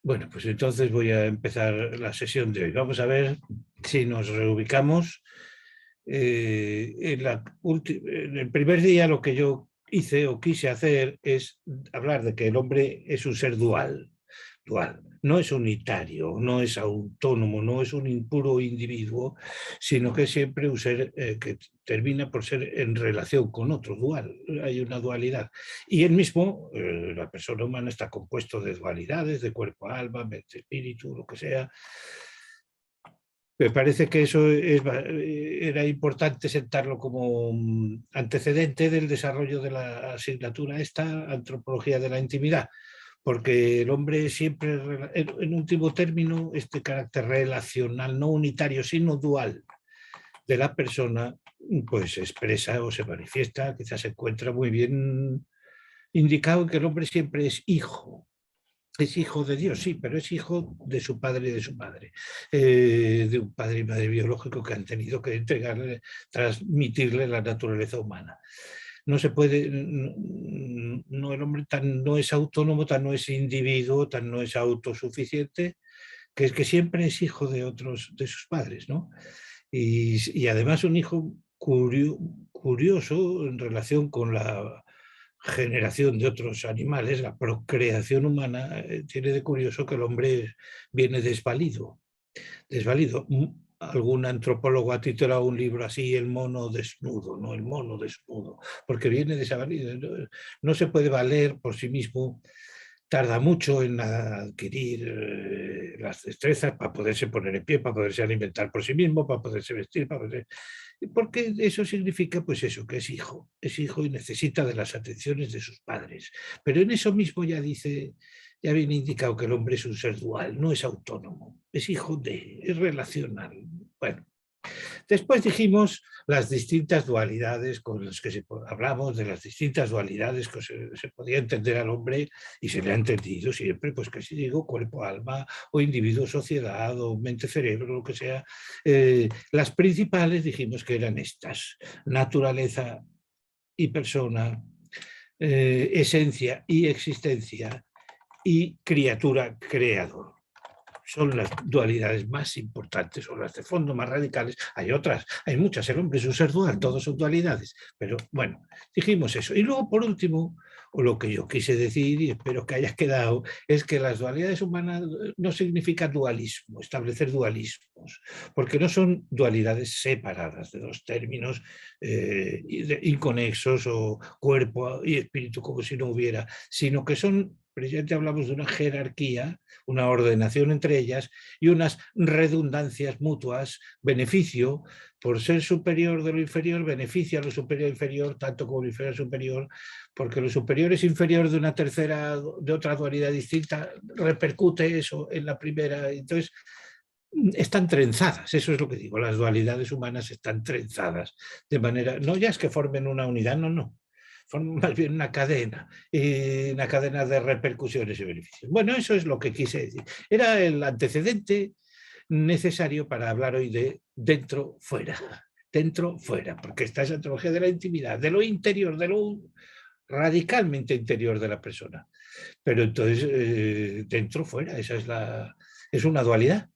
Bueno, pues entonces voy a empezar la sesión de hoy. Vamos a ver si nos reubicamos. En el primer día lo que yo hice o quise hacer es hablar de que el hombre es un ser dual, dual. No es unitario, no es autónomo, no es un impuro individuo, sino que es siempre un ser que termina por ser en relación con otro, dual. Hay una dualidad. Y él mismo, la persona humana, está compuesto de dualidades, de cuerpo, alma, mente, espíritu, lo que sea. Me parece que eso era importante sentarlo como antecedente del desarrollo de la asignatura esta, Antropología de la Intimidad, porque el hombre siempre, en último término, este carácter relacional, no unitario, sino dual de la persona, pues se expresa o se manifiesta, quizás se encuentra muy bien indicado en que el hombre siempre es hijo. Es hijo de Dios, sí, pero es hijo de su padre y de su madre, de un padre y madre biológico que han tenido que entregarle, transmitirle la naturaleza humana. No se puede, no, el hombre tan no es autónomo, tan no es individuo, tan no es autosuficiente, que es que siempre es hijo de otros, de sus padres, ¿no? Y además un hijo curioso en relación con la generación de otros animales, la procreación humana, tiene de curioso que el hombre viene desvalido. Desvalido. Algún antropólogo ha titulado un libro así, El mono desnudo, ¿no? El mono desnudo, porque viene desvalido. No se puede valer por sí mismo, tarda mucho en adquirir las destrezas para poderse poner en pie, para poderse alimentar por sí mismo, para poderse vestir, para poderse... Porque eso significa, pues eso, que es hijo y necesita de las atenciones de sus padres. Pero en eso mismo ya dice, ya viene indicado que el hombre es un ser dual, no es autónomo, es hijo de, es relacional. Bueno, después dijimos las distintas dualidades con las que hablamos, de las distintas dualidades que se podía entender al hombre y se le ha entendido siempre, pues que si digo cuerpo, alma o individuo, sociedad o mente, cerebro, lo que sea. Las principales dijimos que eran estas: naturaleza y persona, esencia y existencia y criatura, creador. Son las dualidades más importantes o las de fondo más radicales. Hay otras, hay muchas. El hombre es un ser dual, todos son dualidades. Pero bueno, dijimos eso. Y luego, por último, o lo que yo quise decir, y espero que haya quedado, es que las dualidades humanas no significan dualismo, establecer dualismos, porque no son dualidades separadas de dos términos inconexos o cuerpo y espíritu como si no hubiera, sino que son, precisamente hablamos de una jerarquía, una ordenación entre ellas y unas redundancias mutuas, beneficio, por ser superior de lo inferior, beneficia a lo superior e inferior, tanto como lo inferior superior, porque lo superior es inferior de una tercera, de otra dualidad distinta, repercute eso en la primera. Entonces, están trenzadas, eso es lo que digo, las dualidades humanas están trenzadas, de manera, no ya es que formen una unidad, no, no, forman más bien una cadena de repercusiones y beneficios. Bueno, eso es lo que quise decir. Era el antecedente necesario para hablar hoy de dentro, fuera, porque esta es la antropología de la intimidad, de lo interior, de lo radicalmente interior de la persona. Pero entonces, dentro, fuera, es una dualidad.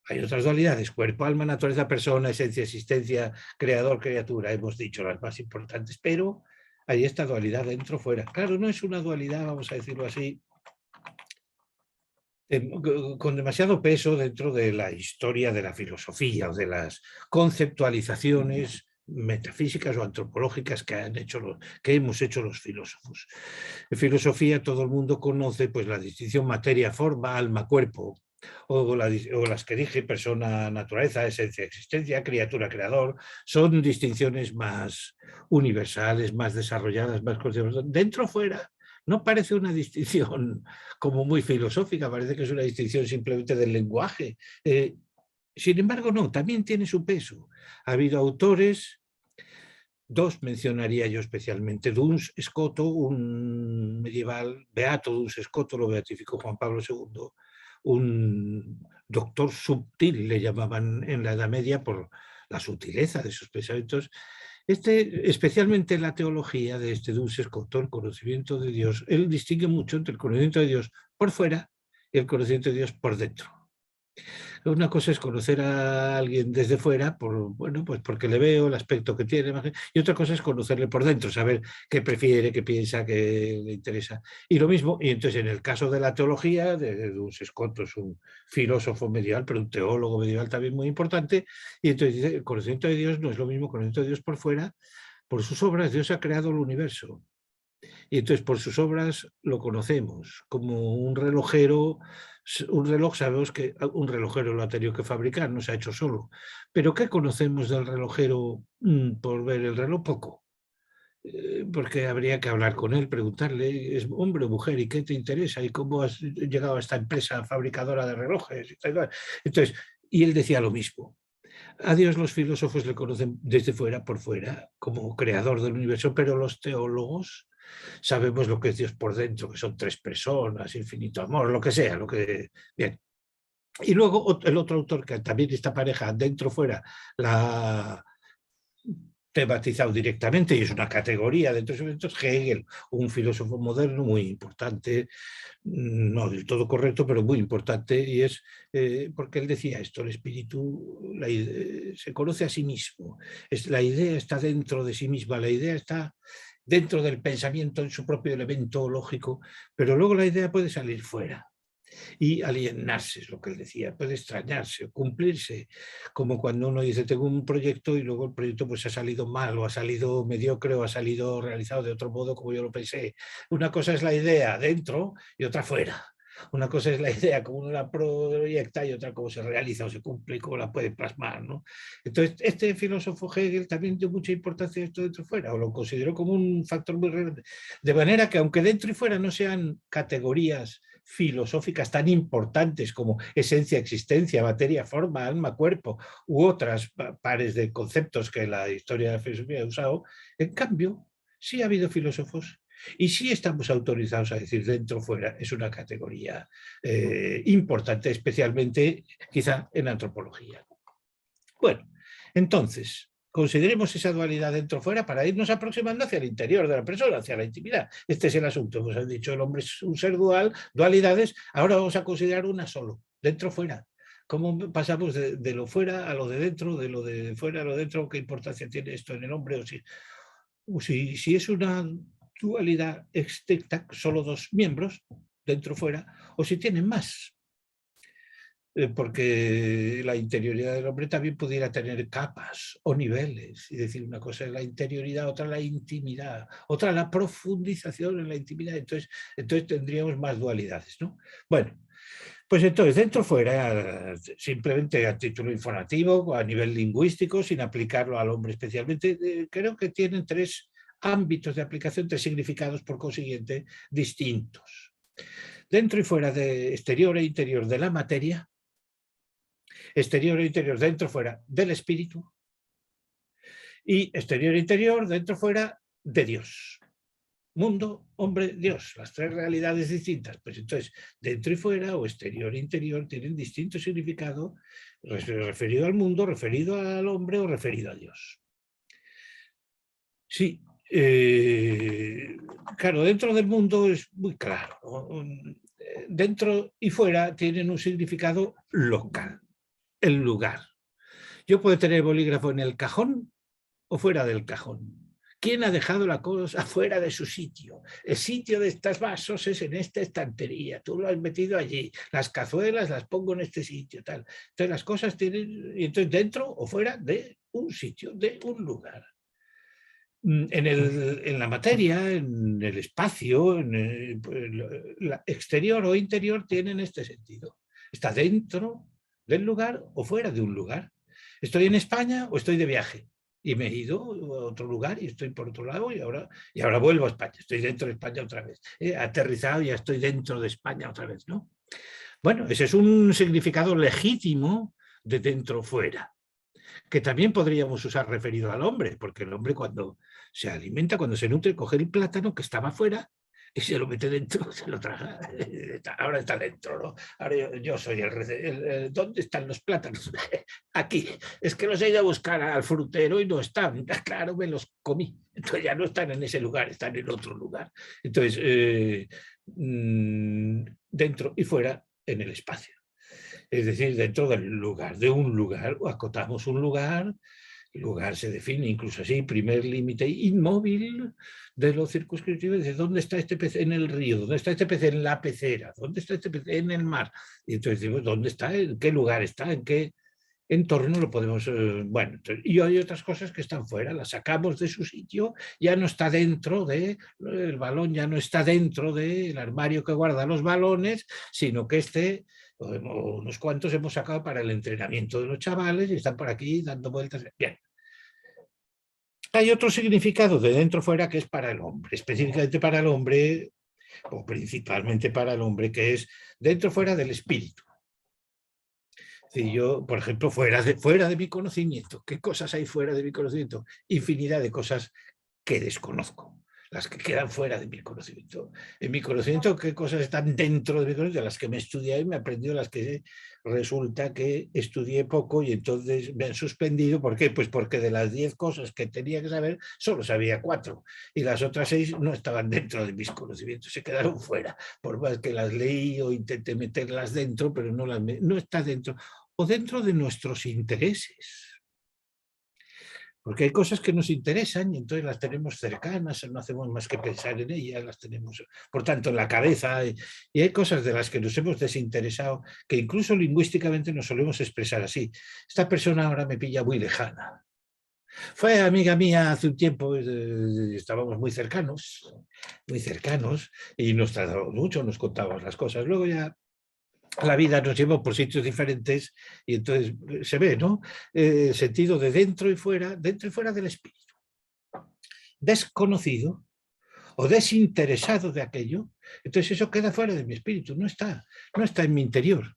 Hay otras dualidades: cuerpo, alma, naturaleza, persona, esencia, existencia, creador, criatura. Hemos dicho las más importantes, pero hay esta dualidad dentro, fuera. Claro, no es una dualidad, vamos a decirlo así, con demasiado peso dentro de la historia de la filosofía o de las conceptualizaciones metafísicas o antropológicas que hemos hecho los filósofos. En filosofía todo el mundo conoce pues la distinción materia, forma, alma, cuerpo, o las que dije: persona, naturaleza, esencia, existencia, criatura, creador. Son distinciones más universales, más desarrolladas, más conceptuales. Dentro, fuera, no parece una distinción como muy filosófica, parece que es una distinción simplemente del lenguaje. Sin embargo, no, también tiene su peso. Ha habido autores, dos mencionaría yo especialmente: Duns Scoto, un medieval, Beato Duns Scoto, lo beatificó Juan Pablo II, un doctor sutil, le llamaban en la Edad Media por la sutileza de sus pensamientos. Especialmente en la teología de Duns Scoto, el conocimiento de Dios, él distingue mucho entre el conocimiento de Dios por fuera y el conocimiento de Dios por dentro. Una cosa es conocer a alguien desde fuera, bueno, pues porque le veo el aspecto que tiene, y otra cosa es conocerle por dentro, saber qué prefiere, qué piensa, qué le interesa. Y lo mismo, y entonces en el caso de la teología, de Duns Scotus es un filósofo medieval, pero un teólogo medieval también muy importante, y entonces dice, el conocimiento de Dios no es lo mismo conocimiento de Dios por fuera, por sus obras Dios ha creado el universo. Y entonces por sus obras lo conocemos, como un relojero, un reloj sabemos que un relojero lo ha tenido que fabricar, no se ha hecho solo. Pero ¿qué conocemos del relojero por ver el reloj? Poco. Porque habría que hablar con él, preguntarle, ¿es hombre o mujer? ¿Y qué te interesa? ¿Y cómo has llegado a esta empresa fabricadora de relojes? Y tal. Entonces, y él decía lo mismo. A Dios los filósofos le conocen desde fuera, por fuera, como creador del universo, pero los teólogos sabemos lo que es Dios por dentro, que son tres personas, infinito amor, lo que sea, lo que... Bien. Y luego el otro autor, que también esta pareja, dentro fuera, la ha tematizado directamente, y es una categoría dentro de esos, Hegel, un filósofo moderno muy importante, no del todo correcto, pero muy importante, y es porque él decía esto, el espíritu se conoce a sí mismo, la idea está dentro de sí misma, la idea está dentro del pensamiento en su propio elemento lógico, pero luego la idea puede salir fuera y alienarse, es lo que él decía, puede extrañarse, cumplirse, como cuando uno dice tengo un proyecto y luego el proyecto pues ha salido mal o ha salido mediocre o ha salido realizado de otro modo como yo lo pensé. Una cosa es la idea dentro y otra fuera. Una cosa es la idea, como uno la proyecta, y otra cómo se realiza o se cumple y cómo la puede plasmar, ¿no? Entonces, este filósofo Hegel también dio mucha importancia a esto dentro y fuera, o lo consideró como un factor muy relevante. De manera que aunque dentro y fuera no sean categorías filosóficas tan importantes como esencia, existencia, materia, forma, alma, cuerpo, u otras pares de conceptos que la historia de la filosofía ha usado, en cambio, sí ha habido filósofos y sí estamos autorizados a decir dentro o fuera, es una categoría importante, especialmente quizá en antropología. Bueno, entonces, consideremos esa dualidad dentro o fuera para irnos aproximando hacia el interior de la persona, hacia la intimidad. Este es el asunto. Hemos dicho, el hombre es un ser dual, dualidades, ahora vamos a considerar una solo, dentro o fuera. ¿Cómo pasamos de lo fuera a lo de dentro, de lo de fuera a lo de dentro? ¿Qué importancia tiene esto en el hombre? Si es una dualidad estricta, solo dos miembros, dentro o fuera, o si tienen más, porque la interioridad del hombre también pudiera tener capas o niveles, y decir, una cosa es la interioridad, otra la intimidad, otra la profundización en la intimidad, entonces tendríamos más dualidades, ¿no? Bueno, pues entonces, dentro fuera, simplemente a título informativo, a nivel lingüístico, sin aplicarlo al hombre especialmente, creo que tienen tres ámbitos de aplicación, tres significados por consiguiente distintos. Dentro y fuera, de exterior e interior de la materia, exterior e interior, dentro fuera del espíritu, y exterior e interior, dentro fuera de Dios. Mundo, hombre, Dios, las tres realidades distintas. Pues entonces, dentro y fuera, o exterior e interior, tienen distinto significado referido al mundo, referido al hombre o referido a Dios. Sí, claro, dentro del mundo es muy claro. Dentro y fuera tienen un significado local, el lugar. Yo puedo tener bolígrafo en el cajón o fuera del cajón. ¿Quién ha dejado la cosa fuera de su sitio? El sitio de estos vasos es en esta estantería, tú lo has metido allí, las cazuelas las pongo en este sitio, tal. Entonces las cosas tienen, y entonces dentro o fuera de un sitio, de un lugar. En la materia, en el espacio, la exterior o interior tienen este sentido. Está dentro del lugar o fuera de un lugar. Estoy en España o estoy de viaje y me he ido a otro lugar y estoy por otro lado y ahora vuelvo a España. Estoy dentro de España otra vez. He aterrizado y ya estoy dentro de España otra vez, ¿no? Bueno, ese es un significado legítimo de dentro fuera, que también podríamos usar referido al hombre, porque el hombre cuando se alimenta, cuando se nutre, coge el plátano que estaba fuera y se lo mete dentro, se lo traga, ahora está dentro, ¿no? Ahora yo soy ¿dónde están los plátanos? Aquí, es que los he ido a buscar al frutero y no están, claro, me los comí, entonces ya no están en ese lugar, están en otro lugar. Entonces, dentro y fuera en el espacio. Es decir, dentro del lugar, de un lugar, acotamos un lugar. El lugar se define incluso así, primer límite inmóvil de lo circunscriptivo. Dice, ¿dónde está este pez en el río? ¿Dónde está este pez en la pecera? ¿Dónde está este pez en el mar? Y entonces decimos, ¿dónde está? ¿En qué lugar está? ¿En qué entorno lo podemos...? Bueno, entonces, y hay otras cosas que están fuera, las sacamos de su sitio, ya no está dentro de... El balón ya no está dentro del armario que guarda los balones, sino que unos cuantos hemos sacado para el entrenamiento de los chavales y están por aquí dando vueltas. Bien. Hay otro significado de dentro fuera que es para el hombre, específicamente para el hombre, o principalmente para el hombre, que es dentro fuera del espíritu. Si yo, por ejemplo, fuera de mi conocimiento, ¿qué cosas hay fuera de mi conocimiento? Infinidad de cosas que desconozco, las que quedan fuera de mi conocimiento. En mi conocimiento, ¿qué cosas están dentro de mi conocimiento? Las que me estudié y me he aprendido, las que resulta que estudié poco y entonces me han suspendido. ¿Por qué? Pues porque de las 10 cosas que tenía que saber, solo sabía 4 y las otras 6 no estaban dentro de mis conocimientos, se quedaron fuera, por más que las leí o intenté meterlas dentro, pero no está dentro, o dentro de nuestros intereses. Porque hay cosas que nos interesan y entonces las tenemos cercanas, no hacemos más que pensar en ellas, las tenemos, por tanto, en la cabeza. Y hay cosas de las que nos hemos desinteresado, que incluso lingüísticamente nos solemos expresar así. Esta persona ahora me pilla muy lejana. Fue amiga mía hace un tiempo, estábamos muy cercanos, y nos tratamos mucho, nos contábamos las cosas. Luego ya la vida nos lleva por sitios diferentes y entonces se ve, ¿no? El sentido de dentro y fuera del espíritu. Desconocido o desinteresado de aquello, entonces eso queda fuera de mi espíritu, no está en mi interior.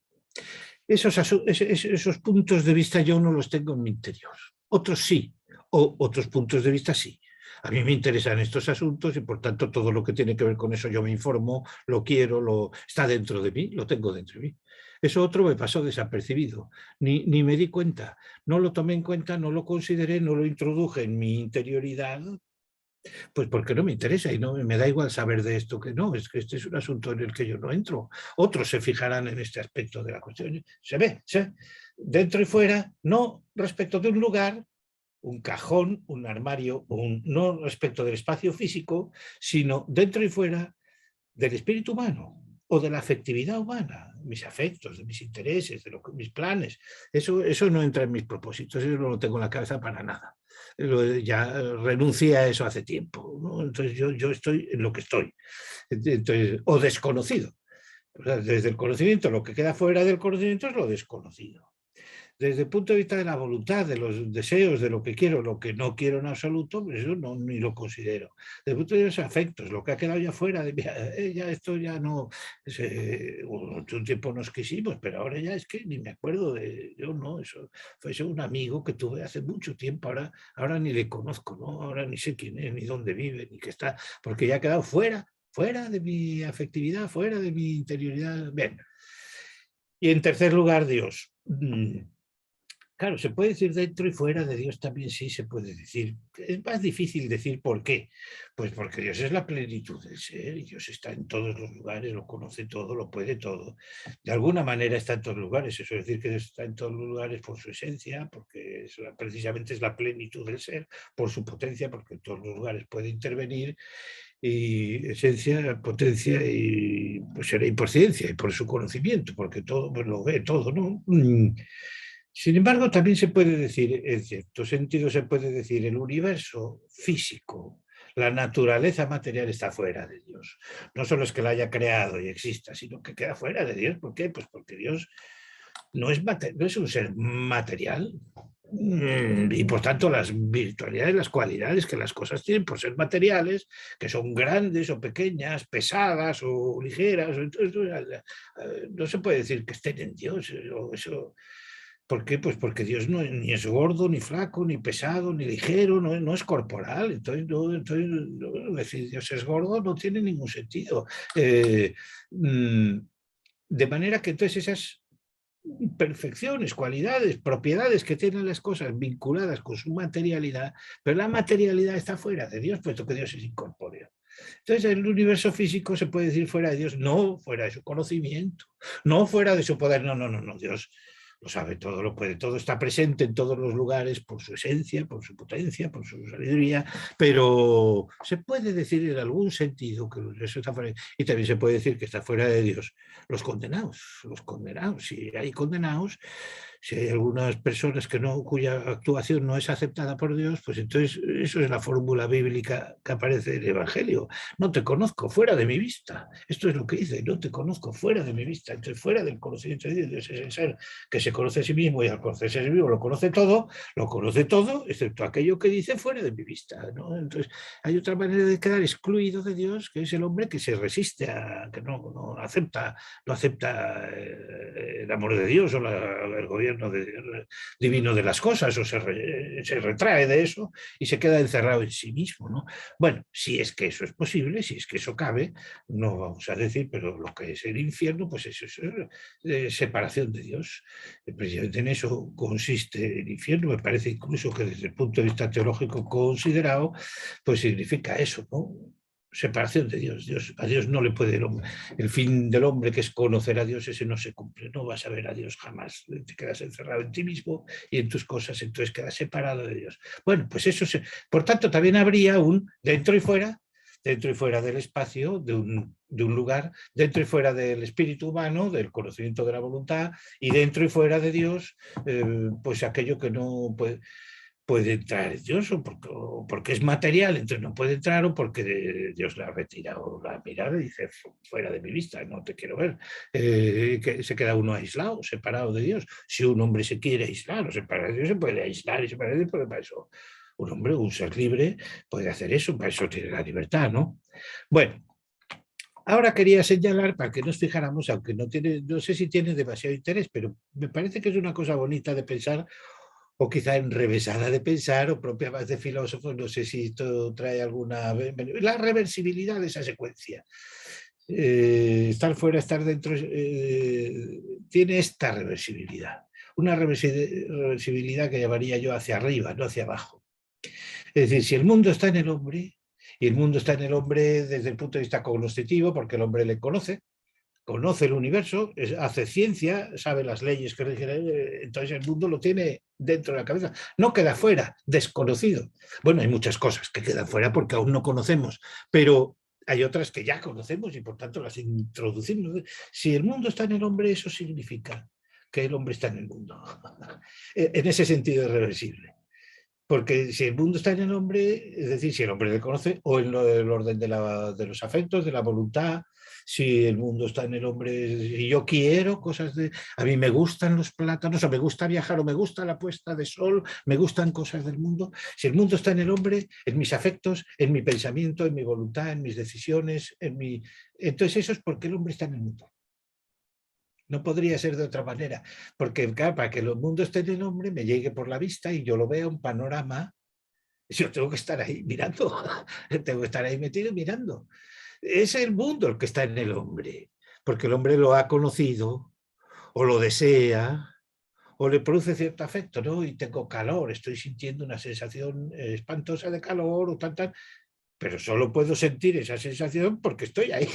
Esos puntos de vista yo no los tengo en mi interior. Otros sí, o otros puntos de vista sí. A mí me interesan estos asuntos y por tanto todo lo que tiene que ver con eso yo me informo, lo quiero, está dentro de mí, lo tengo dentro de mí. Eso otro me pasó desapercibido, ni me di cuenta, no lo tomé en cuenta, no lo consideré, no lo introduje en mi interioridad, pues porque no me interesa y no me da igual saber de esto que no, es que este es un asunto en el que yo no entro. Otros se fijarán en este aspecto de la cuestión. Se ve, dentro y fuera, no respecto de un lugar, un cajón, un armario, no respecto del espacio físico, sino dentro y fuera del espíritu humano o de la afectividad humana, mis afectos, de mis intereses, mis planes. Eso no entra en mis propósitos, eso no lo tengo en la cabeza para nada. Ya renuncié a eso hace tiempo, ¿no? Entonces yo estoy en lo que estoy. Entonces, o desconocido. O sea, desde el conocimiento, lo que queda fuera del conocimiento es lo desconocido. Desde el punto de vista de la voluntad, de los deseos, de lo que quiero, lo que no quiero en absoluto, pues eso no, ni lo considero. Desde el punto de vista de los afectos, lo que ha quedado ya fuera, ya esto ya no... un tiempo nos quisimos, pero ahora ya es que ni me acuerdo de... Yo no, eso fue un amigo que tuve hace mucho tiempo, ahora ni le conozco, ¿no? Ahora ni sé quién es, ni dónde vive, ni qué está, porque ya ha quedado fuera de mi afectividad, fuera de mi interioridad. Bien. Y en tercer lugar, Dios. Claro, se puede decir dentro y fuera de Dios también, sí se puede decir. Es más difícil decir por qué. Pues porque Dios es la plenitud del ser y Dios está en todos los lugares, lo conoce todo, lo puede todo. De alguna manera está en todos los lugares. Eso es decir que Dios está en todos los lugares por su esencia, porque precisamente es la plenitud del ser, por su potencia, porque en todos los lugares puede intervenir. Y esencia, potencia y pues será impotencia, y por su conocimiento, porque todo pues, lo ve todo, ¿no? Sin embargo, también se puede decir, en cierto sentido, se puede decir el universo físico, la naturaleza material está fuera de Dios. No solo es que la haya creado y exista, sino que queda fuera de Dios. ¿Por qué? Pues porque Dios no es un ser material. Y por tanto las virtualidades, las cualidades que las cosas tienen por ser materiales, que son grandes o pequeñas, pesadas o ligeras, no se puede decir que estén en Dios. ¿Por qué? Pues porque Dios ni es gordo, ni flaco, ni pesado, ni ligero, no es corporal. Entonces, decir Dios es gordo no tiene ningún sentido. De manera que entonces esas perfecciones, cualidades, propiedades que tienen las cosas vinculadas con su materialidad, pero la materialidad está fuera de Dios, puesto que Dios es incorpóreo. Entonces el universo físico se puede decir fuera de Dios, no fuera de su conocimiento, no fuera de su poder, no, no, no, no, Dios lo sabe todo, lo puede todo, está presente en todos los lugares por su esencia, por su potencia, por su sabiduría, pero se puede decir en algún sentido que el universo está fuera, y también se puede decir que está fuera de Dios. Los condenados, si hay condenados, si hay algunas personas que no, cuya actuación no es aceptada por Dios, pues entonces eso es la fórmula bíblica que aparece en el Evangelio. No te conozco, fuera de mi vista. Esto es lo que dice, no te conozco, fuera de mi vista. Entonces, fuera del conocimiento de Dios, Dios es el ser que se conoce a sí mismo y al conocerse a sí mismo lo conoce todo, excepto aquello que dice fuera de mi vista, ¿no? Entonces, hay otra manera de quedar excluido de Dios, que es el hombre que se resiste a, que no acepta, no acepta el amor de Dios o el gobierno divino de las cosas, o se retrae de eso y se queda encerrado en sí mismo, ¿no? Bueno, si es que eso es posible, si es que eso cabe, no vamos a decir, pero lo que es el infierno, pues eso es separación de Dios. Precisamente en eso consiste el infierno. Me parece incluso que desde el punto de vista teológico considerado, pues significa eso, ¿no? Separación de Dios. A Dios no le puede el fin del hombre, que es conocer a Dios, ese no se cumple. No vas a ver a Dios jamás. Te quedas encerrado en ti mismo y en tus cosas, entonces quedas separado de Dios. Bueno, pues eso por tanto, también habría un dentro y fuera del espacio, de un lugar, dentro y fuera del espíritu humano, del conocimiento de la voluntad, y dentro y fuera de Dios, pues aquello que no puede entrar Dios, o porque es material, entonces no puede entrar, o porque Dios le ha retirado la mirada y dice, fuera de mi vista, no te quiero ver. Que se queda uno aislado, separado de Dios. Si un hombre se quiere aislar o separar de Dios, se puede aislar y separar de Dios, para eso un hombre, un ser libre, puede hacer eso, para eso tiene la libertad, ¿no? Bueno, ahora quería señalar, para que nos fijáramos, aunque no sé si tiene demasiado interés, pero me parece que es una cosa bonita de pensar, o quizá enrevesada de pensar, o propia más de filósofos, no sé si esto trae alguna... La reversibilidad de esa secuencia. Estar fuera, estar dentro, tiene esta reversibilidad. Una reversibilidad que llamaría yo hacia arriba, no hacia abajo. Es decir, si el mundo está en el hombre, y el mundo está en el hombre desde el punto de vista cognoscitivo, porque el hombre le conoce el universo, hace ciencia, sabe las leyes que rigen, entonces el mundo lo tiene dentro de la cabeza, no queda fuera, desconocido. Bueno, hay muchas cosas que quedan fuera porque aún no conocemos, pero hay otras que ya conocemos y por tanto las introducimos. Si el mundo está en el hombre, eso significa que el hombre está en el mundo. En ese sentido es reversible. Porque si el mundo está en el hombre, es decir, si el hombre le conoce, o en el orden de los afectos, de la voluntad, si el mundo está en el hombre, y yo quiero cosas de... A mí me gustan los plátanos, o me gusta viajar, o me gusta la puesta de sol, me gustan cosas del mundo. Si el mundo está en el hombre, en mis afectos, en mi pensamiento, en mi voluntad, en mis decisiones, entonces eso es porque el hombre está en el mundo. No podría ser de otra manera, porque claro, para que el mundo esté en el hombre me llegue por la vista y yo lo vea un panorama, yo tengo que estar ahí mirando, tengo que estar ahí metido mirando. Es el mundo el que está en el hombre, porque el hombre lo ha conocido o lo desea o le produce cierto afecto, ¿no? Y tengo calor, estoy sintiendo una sensación espantosa de calor o tal, pero solo puedo sentir esa sensación porque estoy ahí,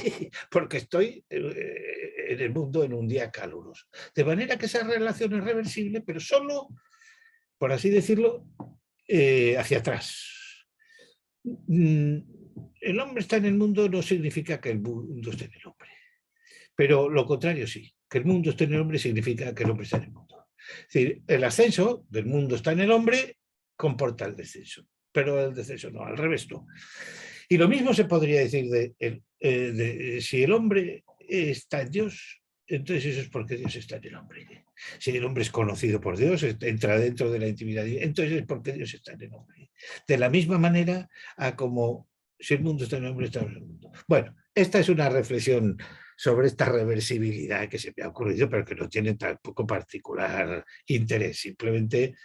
porque estoy en el mundo en un día caluroso. De manera que esa relación es reversible, pero solo, por así decirlo, hacia atrás. El hombre está en el mundo no significa que el mundo esté en el hombre, pero lo contrario sí, que el mundo esté en el hombre significa que el hombre está en el mundo. Es decir, el ascenso del mundo está en el hombre comporta el descenso, pero el descenso no, al revés no. Y lo mismo se podría decir de si el hombre está en Dios, entonces eso es porque Dios está en el hombre. Si el hombre es conocido por Dios, entra dentro de la intimidad, entonces es porque Dios está en el hombre. De la misma manera a como si el mundo está en el hombre, está en el mundo. Bueno, esta es una reflexión sobre esta reversibilidad que se me ha ocurrido, pero que no tiene tampoco particular interés. Simplemente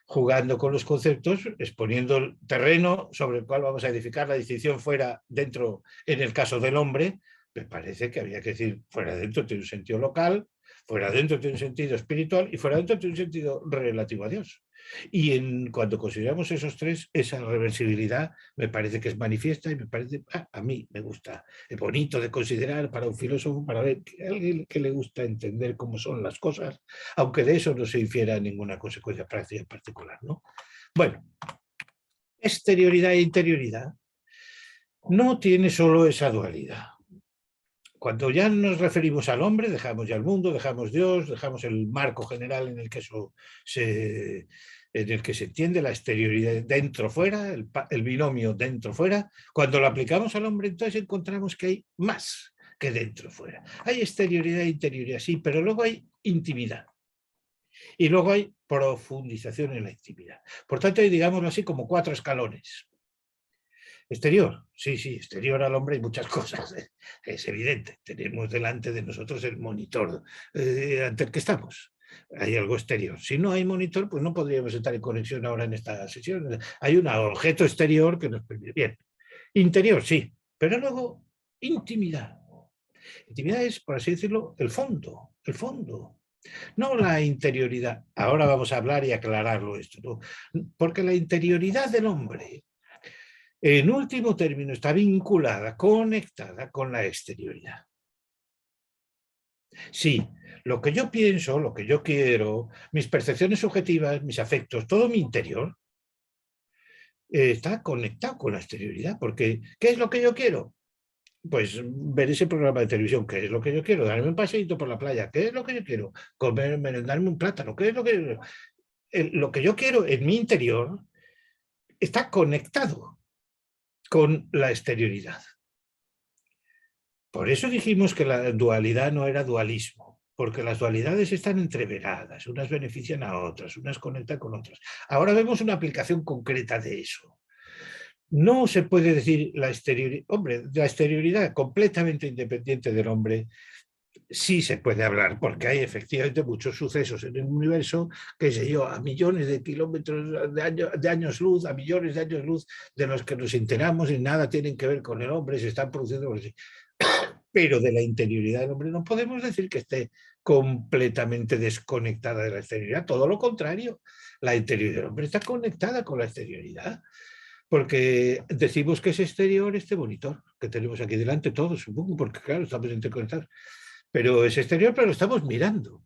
jugando con los conceptos, exponiendo el terreno sobre el cual vamos a edificar la distinción fuera, dentro, en el caso del hombre, me parece que había que decir fuera dentro tiene un sentido local, fuera dentro tiene un sentido espiritual y fuera dentro tiene un sentido relativo a Dios. Y cuando consideramos esos tres, esa reversibilidad me parece que es manifiesta y me parece, a mí me gusta, es bonito de considerar para un filósofo, para ver que a alguien que le gusta entender cómo son las cosas, aunque de eso no se infiera ninguna consecuencia práctica en particular, ¿no? Bueno, exterioridad e interioridad no tiene solo esa dualidad. Cuando ya nos referimos al hombre, dejamos ya el mundo, dejamos Dios, dejamos el marco general en el que se entiende la exterioridad dentro-fuera, el binomio dentro-fuera. Cuando lo aplicamos al hombre, entonces encontramos que hay más que dentro-fuera. Hay exterioridad e interioridad, sí, pero luego hay intimidad. Y luego hay profundización en la intimidad. Por tanto, hay, digámoslo así, como 4 escalones. Exterior, sí, sí, exterior al hombre hay muchas cosas, es evidente. Tenemos delante de nosotros el monitor ante el que estamos. Hay algo exterior. Si no hay monitor, pues no podríamos estar en conexión ahora en esta sesión. Hay un objeto exterior que nos permite. Bien, interior, sí, pero luego intimidad. Intimidad es, por así decirlo, el fondo, no la interioridad. Ahora vamos a hablar y aclararlo esto, ¿no? Porque la interioridad del hombre, en último término, está vinculada, conectada con la exterioridad. Sí, lo que yo pienso, lo que yo quiero, mis percepciones subjetivas, mis afectos, todo mi interior, está conectado con la exterioridad, porque ¿qué es lo que yo quiero? Pues ver ese programa de televisión. ¿Qué es lo que yo quiero? Darme un paseíto por la playa. ¿Qué es lo que yo quiero? Comer, merendarme un plátano. ¿Qué es lo que yo quiero? Lo que yo quiero en mi interior está conectado con la exterioridad. Por eso dijimos que la dualidad no era dualismo, porque las dualidades están entreveradas, unas benefician a otras, unas conectan con otras. Ahora vemos una aplicación concreta de eso. No se puede decir la exterioridad, hombre, la exterioridad completamente independiente del hombre, sí se puede hablar, porque hay efectivamente muchos sucesos en el universo, qué sé yo, a millones de kilómetros de años luz, a millones de años luz de los que nos enteramos y nada tienen que ver con el hombre, se están produciendo. Pero de la interioridad del hombre no podemos decir que esté completamente desconectada de la exterioridad, todo lo contrario, la interioridad del hombre está conectada con la exterioridad, porque decimos que es exterior este monitor que tenemos aquí delante todos, supongo, porque claro, estamos interconectados, pero es exterior, pero lo estamos mirando.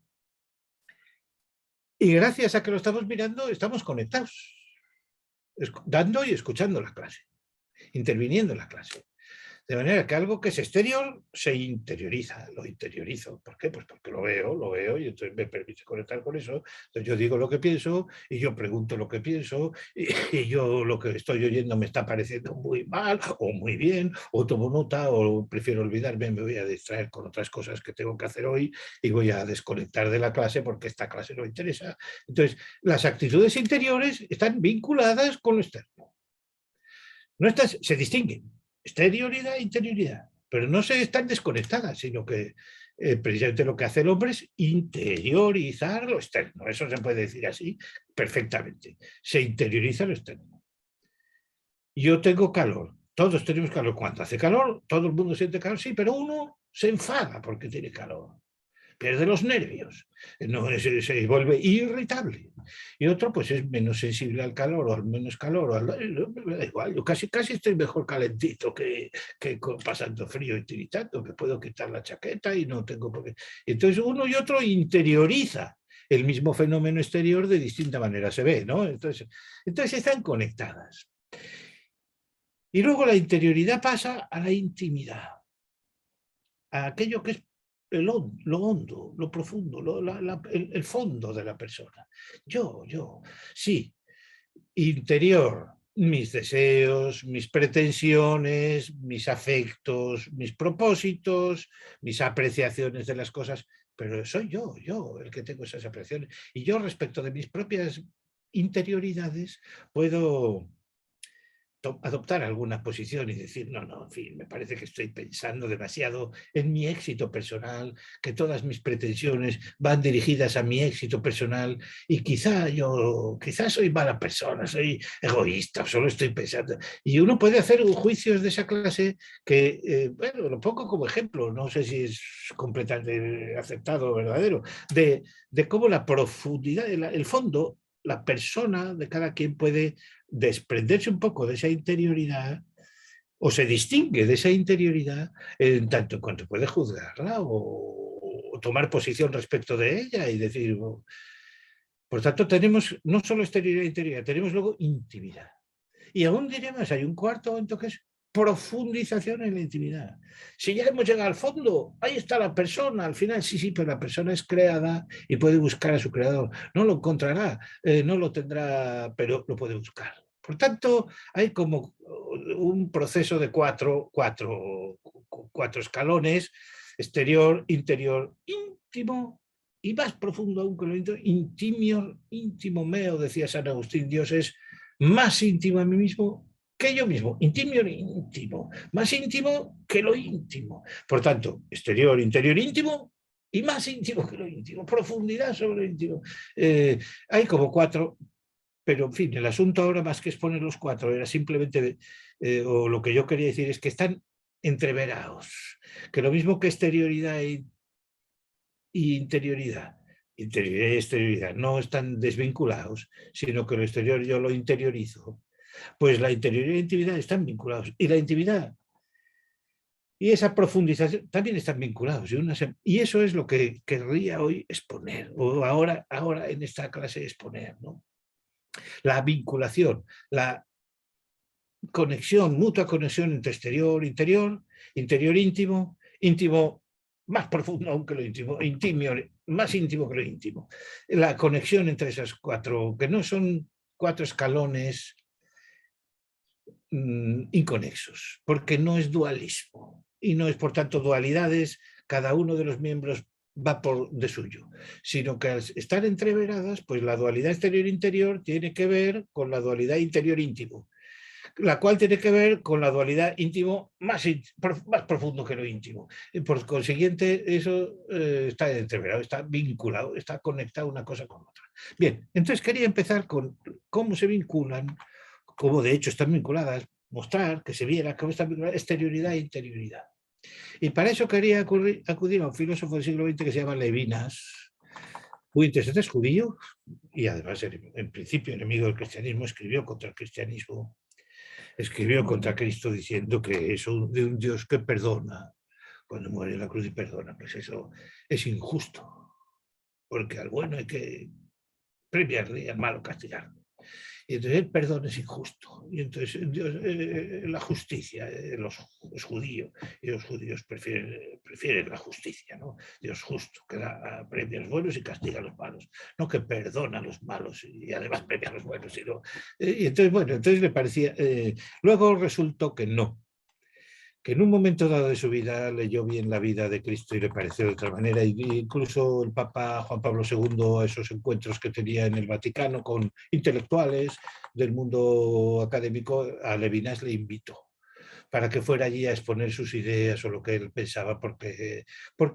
Y gracias a que lo estamos mirando, estamos conectados, dando y escuchando la clase, interviniendo en la clase. De manera que algo que es exterior se interioriza, lo interiorizo. ¿Por qué? Pues porque lo veo y entonces me permite conectar con eso. Entonces yo digo lo que pienso y yo pregunto lo que pienso y yo lo que estoy oyendo me está pareciendo muy mal o muy bien, o tomo nota o prefiero olvidarme, me voy a distraer con otras cosas que tengo que hacer hoy y voy a desconectar de la clase porque esta clase no interesa. Entonces las actitudes interiores están vinculadas con lo externo. No se distinguen, exterioridad e interioridad, pero no se están desconectadas, sino que precisamente lo que hace el hombre es interiorizar lo externo. Eso se puede decir así perfectamente. Se interioriza lo externo. Yo tengo calor, todos tenemos calor. Cuando hace calor, todo el mundo siente calor, sí, pero uno se enfada porque tiene calor, pierde los nervios, no, se vuelve irritable. Y otro pues es menos sensible al calor o al menos calor. Me da igual, yo casi estoy mejor calentito que pasando frío y tiritando, me puedo quitar la chaqueta y no tengo por qué. Entonces uno y otro interioriza el mismo fenómeno exterior de distinta manera, se ve, ¿no? Entonces están conectadas. Y luego la interioridad pasa a la intimidad, a aquello que es lo hondo, lo profundo, el fondo de la persona. Sí, interior, mis deseos, mis pretensiones, mis afectos, mis propósitos, mis apreciaciones de las cosas, pero soy yo el que tengo esas apreciaciones. Y yo respecto de mis propias interioridades puedo adoptar alguna posición y decir, no, en fin, me parece que estoy pensando demasiado en mi éxito personal, que todas mis pretensiones van dirigidas a mi éxito personal y quizás soy mala persona, soy egoísta, solo estoy pensando. Y uno puede hacer juicios de esa clase que, bueno, lo pongo como ejemplo, no sé si es completamente aceptado o verdadero, de cómo la profundidad, el fondo la persona de cada quien puede desprenderse un poco de esa interioridad o se distingue de esa interioridad en tanto en cuanto puede juzgarla o tomar posición respecto de ella y decir, por tanto, tenemos no solo exterioridad e interioridad, tenemos luego intimidad. Y aún diré más, hay un cuarto momento que es profundización en la intimidad. Si ya hemos llegado al fondo, ahí está la persona, al final sí, pero la persona es creada y puede buscar a su creador. No lo encontrará, no lo tendrá, pero lo puede buscar. Por tanto, hay como un proceso de cuatro escalones: exterior, interior, íntimo, y más profundo aún que lo íntimo, íntimo meo, decía San Agustín. Dios es más íntimo a mí mismo que yo mismo, íntimo, más íntimo que lo íntimo. Por tanto, exterior, interior, íntimo y más íntimo que lo íntimo, profundidad sobre lo íntimo. Hay como cuatro, pero en fin, el asunto ahora más que exponer los cuatro era simplemente, o lo que yo quería decir es que están entreverados, que lo mismo que exterioridad y interioridad y exterioridad no están desvinculados, sino que lo exterior yo lo interiorizo, pues la interioridad y la intimidad están vinculados. Y la intimidad y esa profundización también están vinculados. Y eso es lo que querría hoy exponer, o ahora en esta clase exponer, ¿no? La vinculación, la conexión, mutua conexión entre exterior, interior, interior, íntimo, íntimo más profundo aún que lo íntimo, más íntimo que lo íntimo. La conexión entre esas cuatro, que no son cuatro escalones inconexos, porque no es dualismo y no es por tanto dualidades, cada uno de los miembros va por de suyo, sino que al estar entreveradas, pues la dualidad exterior-interior tiene que ver con la dualidad interior-íntimo, la cual tiene que ver con la dualidad íntimo más profundo que lo íntimo. Y por consiguiente, eso está entreverado, está vinculado, está conectado una cosa con otra. Bien, entonces quería empezar con cómo se vinculan, cómo de hecho están vinculadas, mostrar que se viera cómo están vinculadas exterioridad e interioridad. Y para eso quería acudir a un filósofo del siglo XX que se llama Levinas, muy interesante, es judío y además en principio enemigo del cristianismo, escribió contra el cristianismo, escribió contra Cristo diciendo que eso de un Dios que perdona cuando muere en la cruz y perdona, pues eso es injusto, porque al bueno hay que premiarle y al malo castigarlo. Y entonces el perdón es injusto. Y entonces Dios, la justicia, los judíos, y los judíos prefieren la justicia, ¿no? Dios justo, que da premia a los buenos y castiga a los malos, no que perdona a los malos y además premia a los buenos. Sino, y entonces, bueno, entonces le parecía. Luego resultó que no, que en un momento dado de su vida leyó bien la vida de Cristo y le pareció de otra manera. Y incluso el Papa Juan Pablo II, a esos encuentros que tenía en el Vaticano con intelectuales del mundo académico, a Levinas le invitó para que fuera allí a exponer sus ideas o lo que él pensaba, porque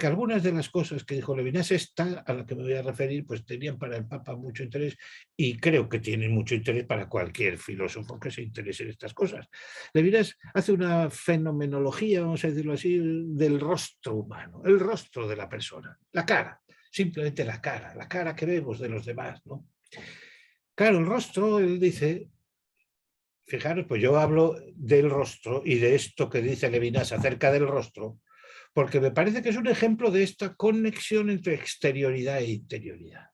algunas de las cosas que dijo Levinas, esta a la que me voy a referir, pues tenían para el Papa mucho interés y creo que tienen mucho interés para cualquier filósofo que se interese en estas cosas. Levinas hace una fenomenología, vamos a decirlo así, del rostro humano, el rostro de la persona, la cara, simplemente la cara que vemos de los demás, ¿no? Claro, el rostro, él dice. Fijaros, pues yo hablo del rostro y de esto que dice Levinas acerca del rostro, porque me parece que es un ejemplo de esta conexión entre exterioridad e interioridad.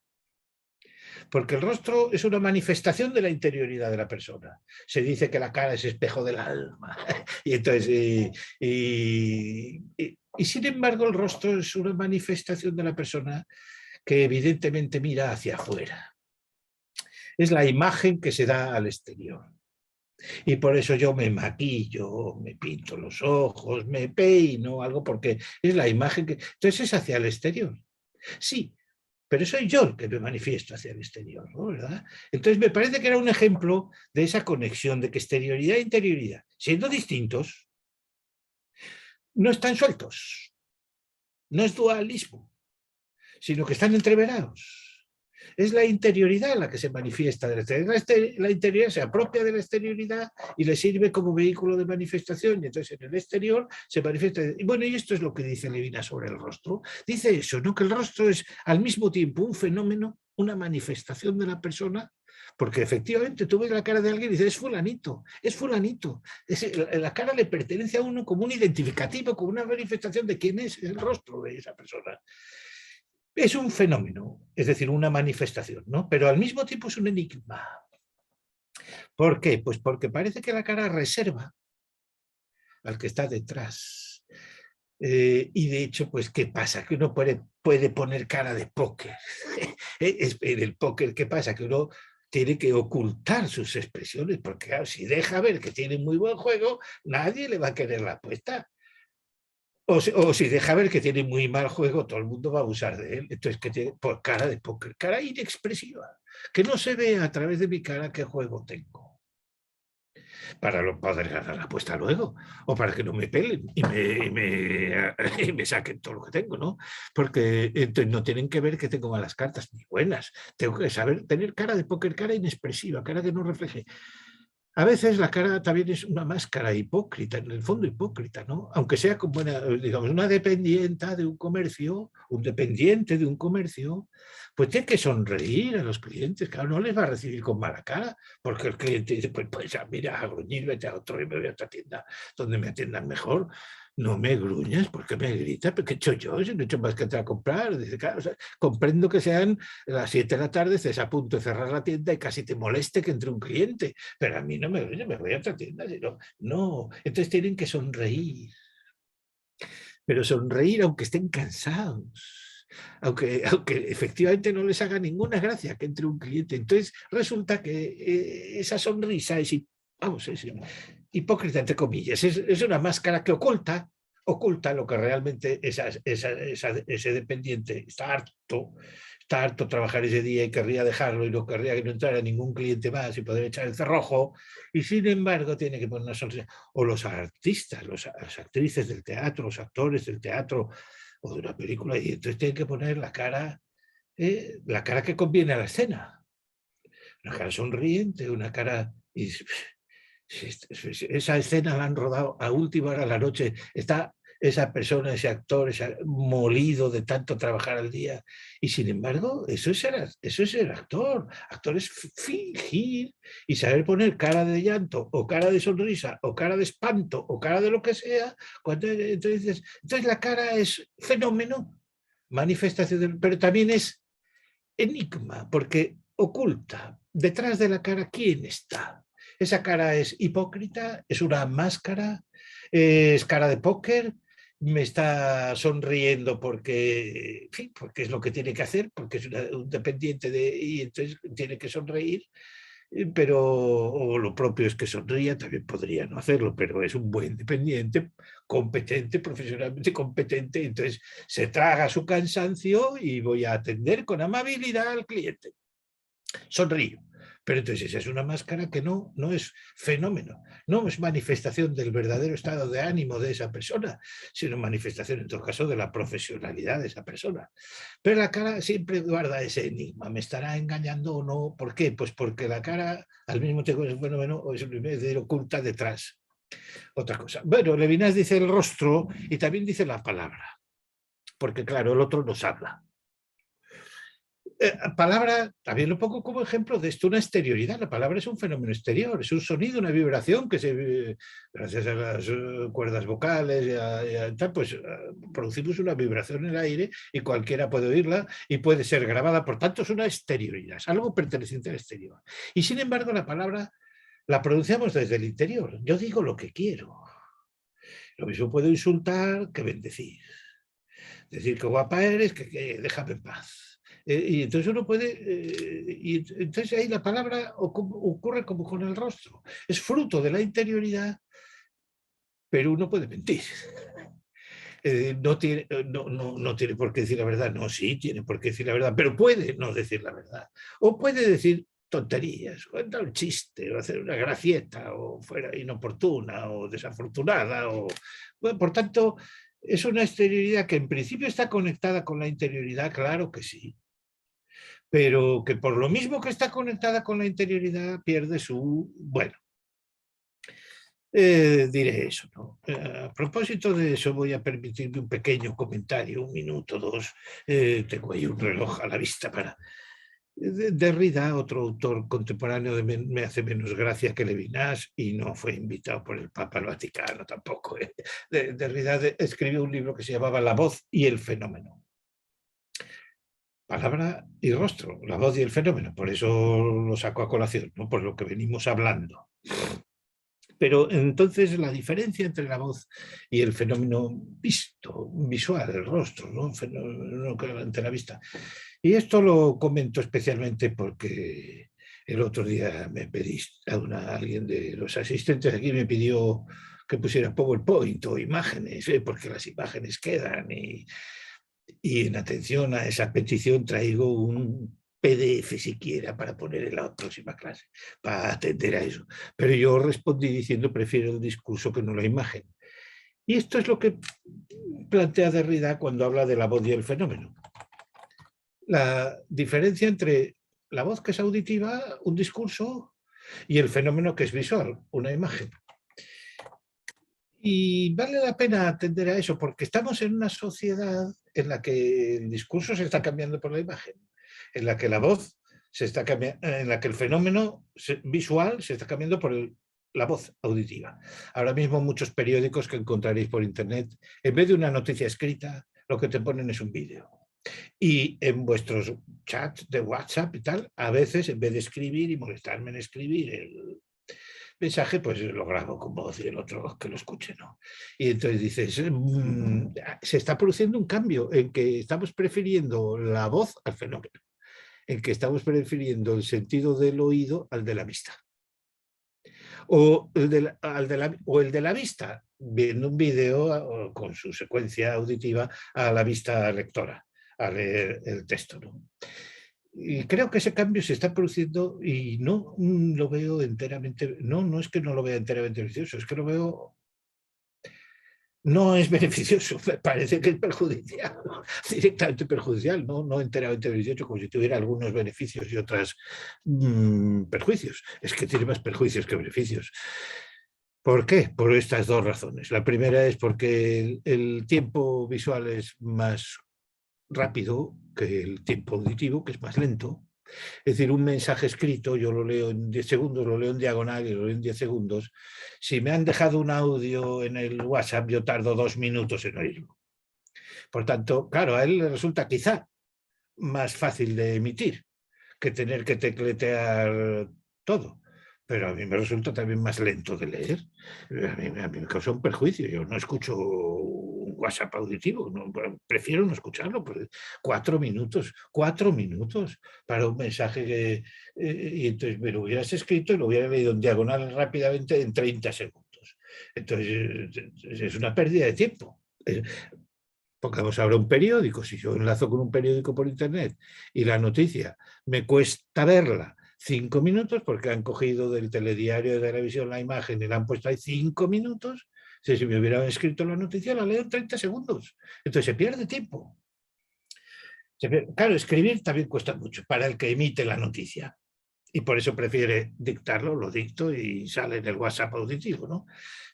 Porque el rostro es una manifestación de la interioridad de la persona. Se dice que la cara es espejo del alma. Y entonces, y sin embargo, el rostro es una manifestación de la persona que evidentemente mira hacia afuera. Es la imagen que se da al exterior. Y por eso yo me maquillo, me pinto los ojos, me peino, algo, porque es la imagen que. Entonces es hacia el exterior. Sí, pero soy yo el que me manifiesto hacia el exterior, ¿no? ¿Verdad? Entonces me parece que era un ejemplo de esa conexión de que exterioridad e interioridad, siendo distintos, no están sueltos. No es dualismo, sino que están entreverados. Es la interioridad la que se manifiesta del exterior. La interioridad se apropia de la exterioridad y le sirve como vehículo de manifestación. Y entonces en el exterior se manifiesta. Y bueno, y esto es lo que dice Levinas sobre el rostro. Dice eso, ¿no? Que el rostro es al mismo tiempo un fenómeno, una manifestación de la persona, porque efectivamente tú ves la cara de alguien y dices, es fulanito, es fulanito. La cara le pertenece a uno como un identificativo, como una manifestación de quién es el rostro de esa persona. Es un fenómeno, es decir, una manifestación, ¿no? Pero al mismo tiempo es un enigma. ¿Por qué? Pues porque parece que la cara reserva al que está detrás. Y de hecho, pues, ¿qué pasa? Que uno puede poner cara de póker. En el póker, ¿qué pasa? Que uno tiene que ocultar sus expresiones, porque claro, si deja ver que tiene muy buen juego, nadie le va a querer la apuesta. O si deja ver que tiene muy mal juego, todo el mundo va a abusar de él. Entonces, que tiene por cara de póker, cara inexpresiva, que no se ve a través de mi cara qué juego tengo, para poder ganar la apuesta luego, o para que no me pelen y me saquen todo lo que tengo, ¿no? Porque entonces no tienen que ver que tengo malas cartas ni buenas. Tengo que saber tener cara de póker, cara inexpresiva, cara que no refleje. A veces la cara también es una máscara hipócrita, en el fondo hipócrita, ¿no? Aunque sea como digamos, una dependienta de un comercio, un dependiente de un comercio, pues tiene que sonreír a los clientes, claro, no les va a recibir con mala cara, porque el cliente dice, pues ya, mira, a gruñir, vete a otro y me voy a otra tienda donde me atiendan mejor. No me gruñas, ¿por qué me gritas? ¿Pero qué he hecho yo? Si no he hecho más que entrar a comprar. Dice, claro, o sea, comprendo que sean las 7 de la tarde, estés a punto de cerrar la tienda y casi te moleste que entre un cliente, pero a mí no me voy a otra tienda. No, entonces tienen que sonreír, pero sonreír aunque estén cansados, aunque efectivamente no les haga ninguna gracia que entre un cliente. Entonces resulta que esa sonrisa es, vamos, es hipócrita, entre comillas, es una máscara que oculta lo que realmente ese dependiente está harto de trabajar ese día y querría dejarlo y no querría que no entrara ningún cliente más y poder echar el cerrojo, y sin embargo tiene que poner una sonrisa. O los artistas, las actrices del teatro, los actores del teatro o de una película, y entonces tienen que poner la cara que conviene a la escena, una cara sonriente, una cara... esa escena la han rodado a última hora de la noche, está esa persona, ese actor, molido de tanto trabajar al día, y sin embargo, eso es ser actor. Actor es fingir y saber poner cara de llanto, o cara de sonrisa, o cara de espanto, o cara de lo que sea. Entonces la cara es fenómeno, manifestación, pero también es enigma, porque oculta detrás de la cara quién está. Esa cara es hipócrita, es una máscara, es cara de póker, me está sonriendo porque, en fin, porque es lo que tiene que hacer, porque es un dependiente y entonces tiene que sonreír, pero o lo propio es que sonría, también podría no hacerlo, pero es un buen dependiente, competente, profesionalmente competente, entonces se traga su cansancio y voy a atender con amabilidad al cliente. Sonrío. Pero entonces esa es una máscara que no es fenómeno, no es manifestación del verdadero estado de ánimo de esa persona, sino manifestación en todo caso de la profesionalidad de esa persona. Pero la cara siempre guarda ese enigma, ¿me estará engañando o no? ¿Por qué? Pues porque la cara al mismo tiempo es un fenómeno o es un verdadero oculta detrás. Otra cosa. Bueno, Levinas dice el rostro y también dice la palabra, porque claro, el otro nos habla. Palabra, también lo pongo como ejemplo de esto, una exterioridad. La palabra es un fenómeno exterior, es un sonido, una vibración que gracias a las cuerdas vocales tal, pues producimos una vibración en el aire y cualquiera puede oírla y puede ser grabada. Por tanto, es una exterioridad, es algo perteneciente al exterior. Y sin embargo, la palabra la pronunciamos desde el interior. Yo digo lo que quiero. Lo mismo puedo insultar que bendecir. Decir que guapa eres, que déjame en paz. Y entonces uno puede, y entonces ahí la palabra ocurre como con el rostro. Es fruto de la interioridad, pero uno puede mentir. No tiene por qué decir la verdad. No, sí, tiene por qué decir la verdad, pero puede no decir la verdad. O puede decir tonterías, contar un chiste, o hacer una gracieta, o fuera inoportuna, o desafortunada. Bueno, por tanto, es una exterioridad que en principio está conectada con la interioridad, claro que sí, pero que por lo mismo que está conectada con la interioridad pierde su... Bueno, diré eso, ¿no? A propósito de eso voy a permitirme un pequeño comentario, un minuto, dos. Tengo ahí un reloj a la vista para... Derrida, otro autor contemporáneo, me hace menos gracia que Levinas y no fue invitado por el Papa al Vaticano tampoco. Derrida escribió un libro que se llamaba La voz y el fenómeno. Palabra y rostro, la voz y el fenómeno. Por eso lo saco a colación, ¿no? Por lo que venimos hablando. Pero entonces la diferencia entre la voz y el fenómeno visto, visual, el rostro, ¿no? Fenómeno ante la vista. Y esto lo comento especialmente porque el otro día me pediste, alguien de los asistentes aquí me pidió que pusiera PowerPoint o imágenes, porque las imágenes quedan. Y en atención a esa petición traigo un PDF siquiera para poner en la próxima clase, para atender a eso. Pero yo respondí diciendo prefiero el discurso que no la imagen. Y esto es lo que plantea Derrida cuando habla de la voz y el fenómeno. La diferencia entre la voz, que es auditiva, un discurso, y el fenómeno, que es visual, una imagen. Y vale la pena atender a eso, porque estamos en una sociedad en la que el discurso se está cambiando por la imagen, en la que la voz se está cambiando, en la que el fenómeno visual se está cambiando por la voz auditiva. Ahora mismo muchos periódicos que encontraréis por internet, en vez de una noticia escrita, lo que te ponen es un vídeo. Y en vuestros chats de WhatsApp y tal, a veces en vez de escribir y molestarme en escribir el mensaje, pues lo grabo con voz y el otro que lo escuche, ¿no? Y entonces dices, se está produciendo un cambio en que estamos prefiriendo la voz al fenómeno, en que estamos prefiriendo el sentido del oído al de la vista. O el de la vista, viendo un vídeo con su secuencia auditiva a la vista lectora, a leer el texto, ¿no? Y creo que ese cambio se está produciendo y no lo veo enteramente, no es que no lo vea enteramente beneficioso, es que lo veo, no es beneficioso, me parece que es perjudicial, directamente perjudicial, no enteramente beneficioso, como si tuviera algunos beneficios y otros perjuicios. Es que tiene más perjuicios que beneficios. ¿Por qué? Por estas dos razones. La primera es porque el tiempo visual es más rápido que el tiempo auditivo, que es más lento. Es decir, un mensaje escrito, yo lo leo en 10 segundos, lo leo en diagonal y lo leo en 10 segundos. Si me han dejado un audio en el WhatsApp, yo tardo 2 minutos en oírlo. Por tanto, claro, a él le resulta quizá más fácil de emitir que tener que tecletear todo. Pero a mí me resulta también más lento de leer. A mí me causa un perjuicio. Yo no escucho un WhatsApp auditivo, no, prefiero no escucharlo. Pues 4 minutos para un mensaje que... y entonces me lo hubieras escrito y lo hubiera leído en diagonal rápidamente en 30 segundos. Entonces es una pérdida de tiempo. Pongamos ahora un periódico, si yo enlazo con un periódico por internet y la noticia me cuesta verla 5 minutos porque han cogido del telediario de televisión la imagen y la han puesto ahí 5 minutos, si me hubieran escrito la noticia la leo en 30 segundos. Entonces se pierde tiempo. Claro, escribir también cuesta mucho para el que emite la noticia y por eso prefiere dictarlo, lo dicto y sale en el WhatsApp auditivo, ¿no?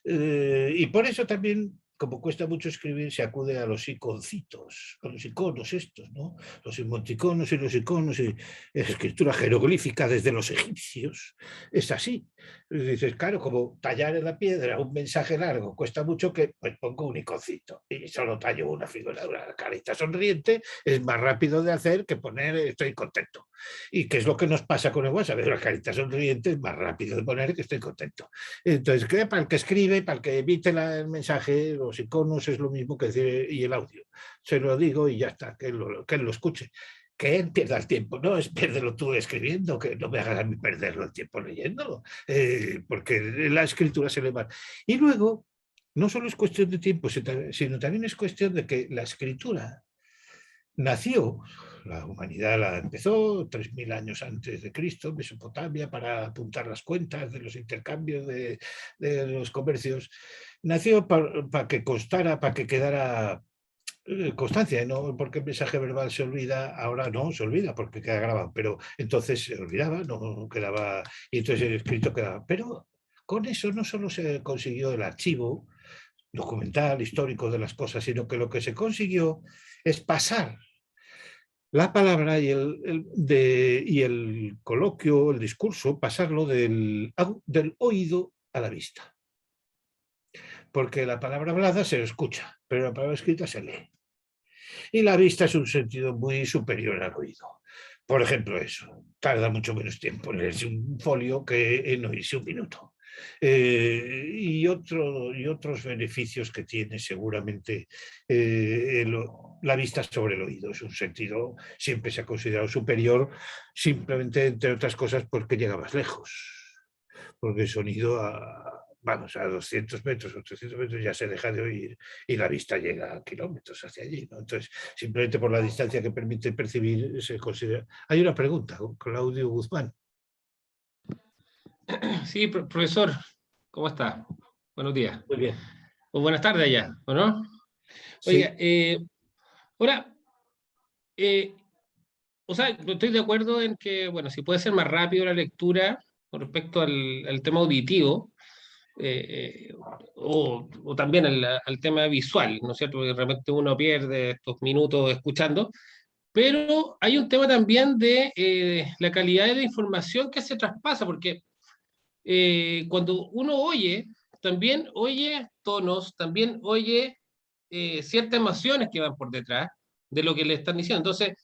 Y por eso también, como cuesta mucho escribir, se acude a los iconcitos, a los iconos estos, ¿no? Los emoticonos y los iconos y escritura jeroglífica desde los egipcios. Es así. Y dices, claro, como tallar en la piedra un mensaje largo cuesta mucho, que pues pongo un iconcito y solo tallo una figura, una carita sonriente, es más rápido de hacer que poner estoy contento. ¿Y qué es lo que nos pasa con el WhatsApp? La carita sonriente es más rápido de poner que estoy contento. Entonces, ¿qué? Para el que escribe, para el que emite el mensaje, los iconos es lo mismo que decir, y el audio. Se lo digo y ya está, que él lo escuche. Que él pierda el tiempo, no es piérdelo tú escribiendo, que no me hagas a mí perderlo el tiempo leyéndolo, porque la escritura se le va. Y luego, no solo es cuestión de tiempo, sino también es cuestión de que la escritura nació, la humanidad la empezó 3000 años antes de Cristo, en Mesopotamia, para apuntar las cuentas de los intercambios de los comercios. Nació para que constara, para que quedara constancia, no porque el mensaje verbal se olvida, ahora no se olvida porque queda grabado, pero entonces se olvidaba, no quedaba, y entonces el escrito quedaba. Pero con eso no solo se consiguió el archivo documental, histórico de las cosas, sino que lo que se consiguió es pasar la palabra y el coloquio, el discurso, pasarlo del oído a la vista. Porque la palabra hablada se escucha, pero la palabra escrita se lee. Y la vista es un sentido muy superior al oído. Por ejemplo, eso, tarda mucho menos tiempo en leerse un folio que en oírse un minuto. Y otros beneficios que tiene seguramente la vista sobre el oído. Es un sentido, siempre se ha considerado superior, simplemente, entre otras cosas, porque llega más lejos. Porque el sonido vamos, a 200 metros o 300 metros ya se deja de oír y la vista llega a kilómetros hacia allí, ¿no? Entonces, simplemente por la distancia que permite percibir, se considera... Hay una pregunta, Claudio Guzmán. Sí, profesor, ¿cómo está? Buenos días. Muy bien. O buenas tardes allá, ¿o no? Sí. Oiga, ahora, o sea, estoy de acuerdo en que, bueno, si puede ser más rápido la lectura con respecto al tema auditivo, o también al tema visual, ¿no es cierto? Porque de repente uno pierde estos minutos escuchando, pero hay un tema también de la calidad de la información que se traspasa, porque cuando uno oye, también oye tonos, también oye ciertas emociones que van por detrás de lo que le están diciendo. Entonces,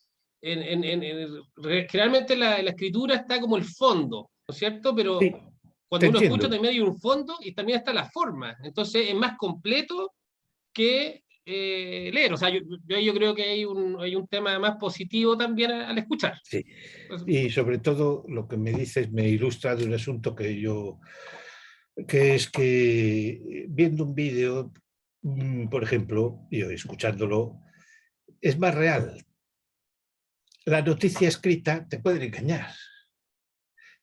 generalmente la escritura está como el fondo, ¿no es cierto? Sí, Pero te cuando uno escucha entiendo. también hay un fondo y también está la forma. Entonces, es más completo que leer. O sea, yo creo que hay un tema más positivo también al escuchar. Sí. Pues, Y sobre todo lo que me dices me ilustra de un asunto que es que viendo un vídeo, por ejemplo, y escuchándolo, es más real. La noticia escrita te pueden engañar.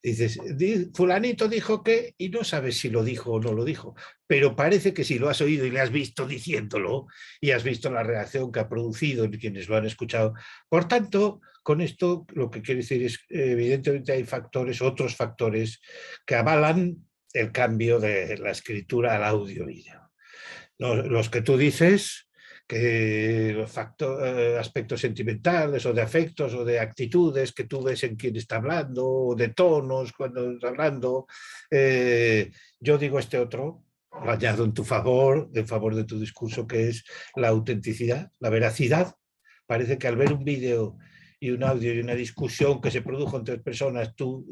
Dices, fulanito dijo que, y no sabes si lo dijo o no lo dijo, pero parece que si lo has oído y le has visto diciéndolo y has visto la reacción que ha producido en quienes lo han escuchado. Por tanto, con esto lo que quiere decir es, evidentemente hay factores, otros factores que avalan el cambio de la escritura al audio-vídeo. Los que tú dices, que los aspectos sentimentales o de afectos o de actitudes que tú ves en quien está hablando, o de tonos cuando está hablando, yo digo este otro, lo añado en favor de tu discurso, que es la autenticidad, la veracidad. Parece que al ver un vídeo y un audio y una discusión que se produjo entre personas, tú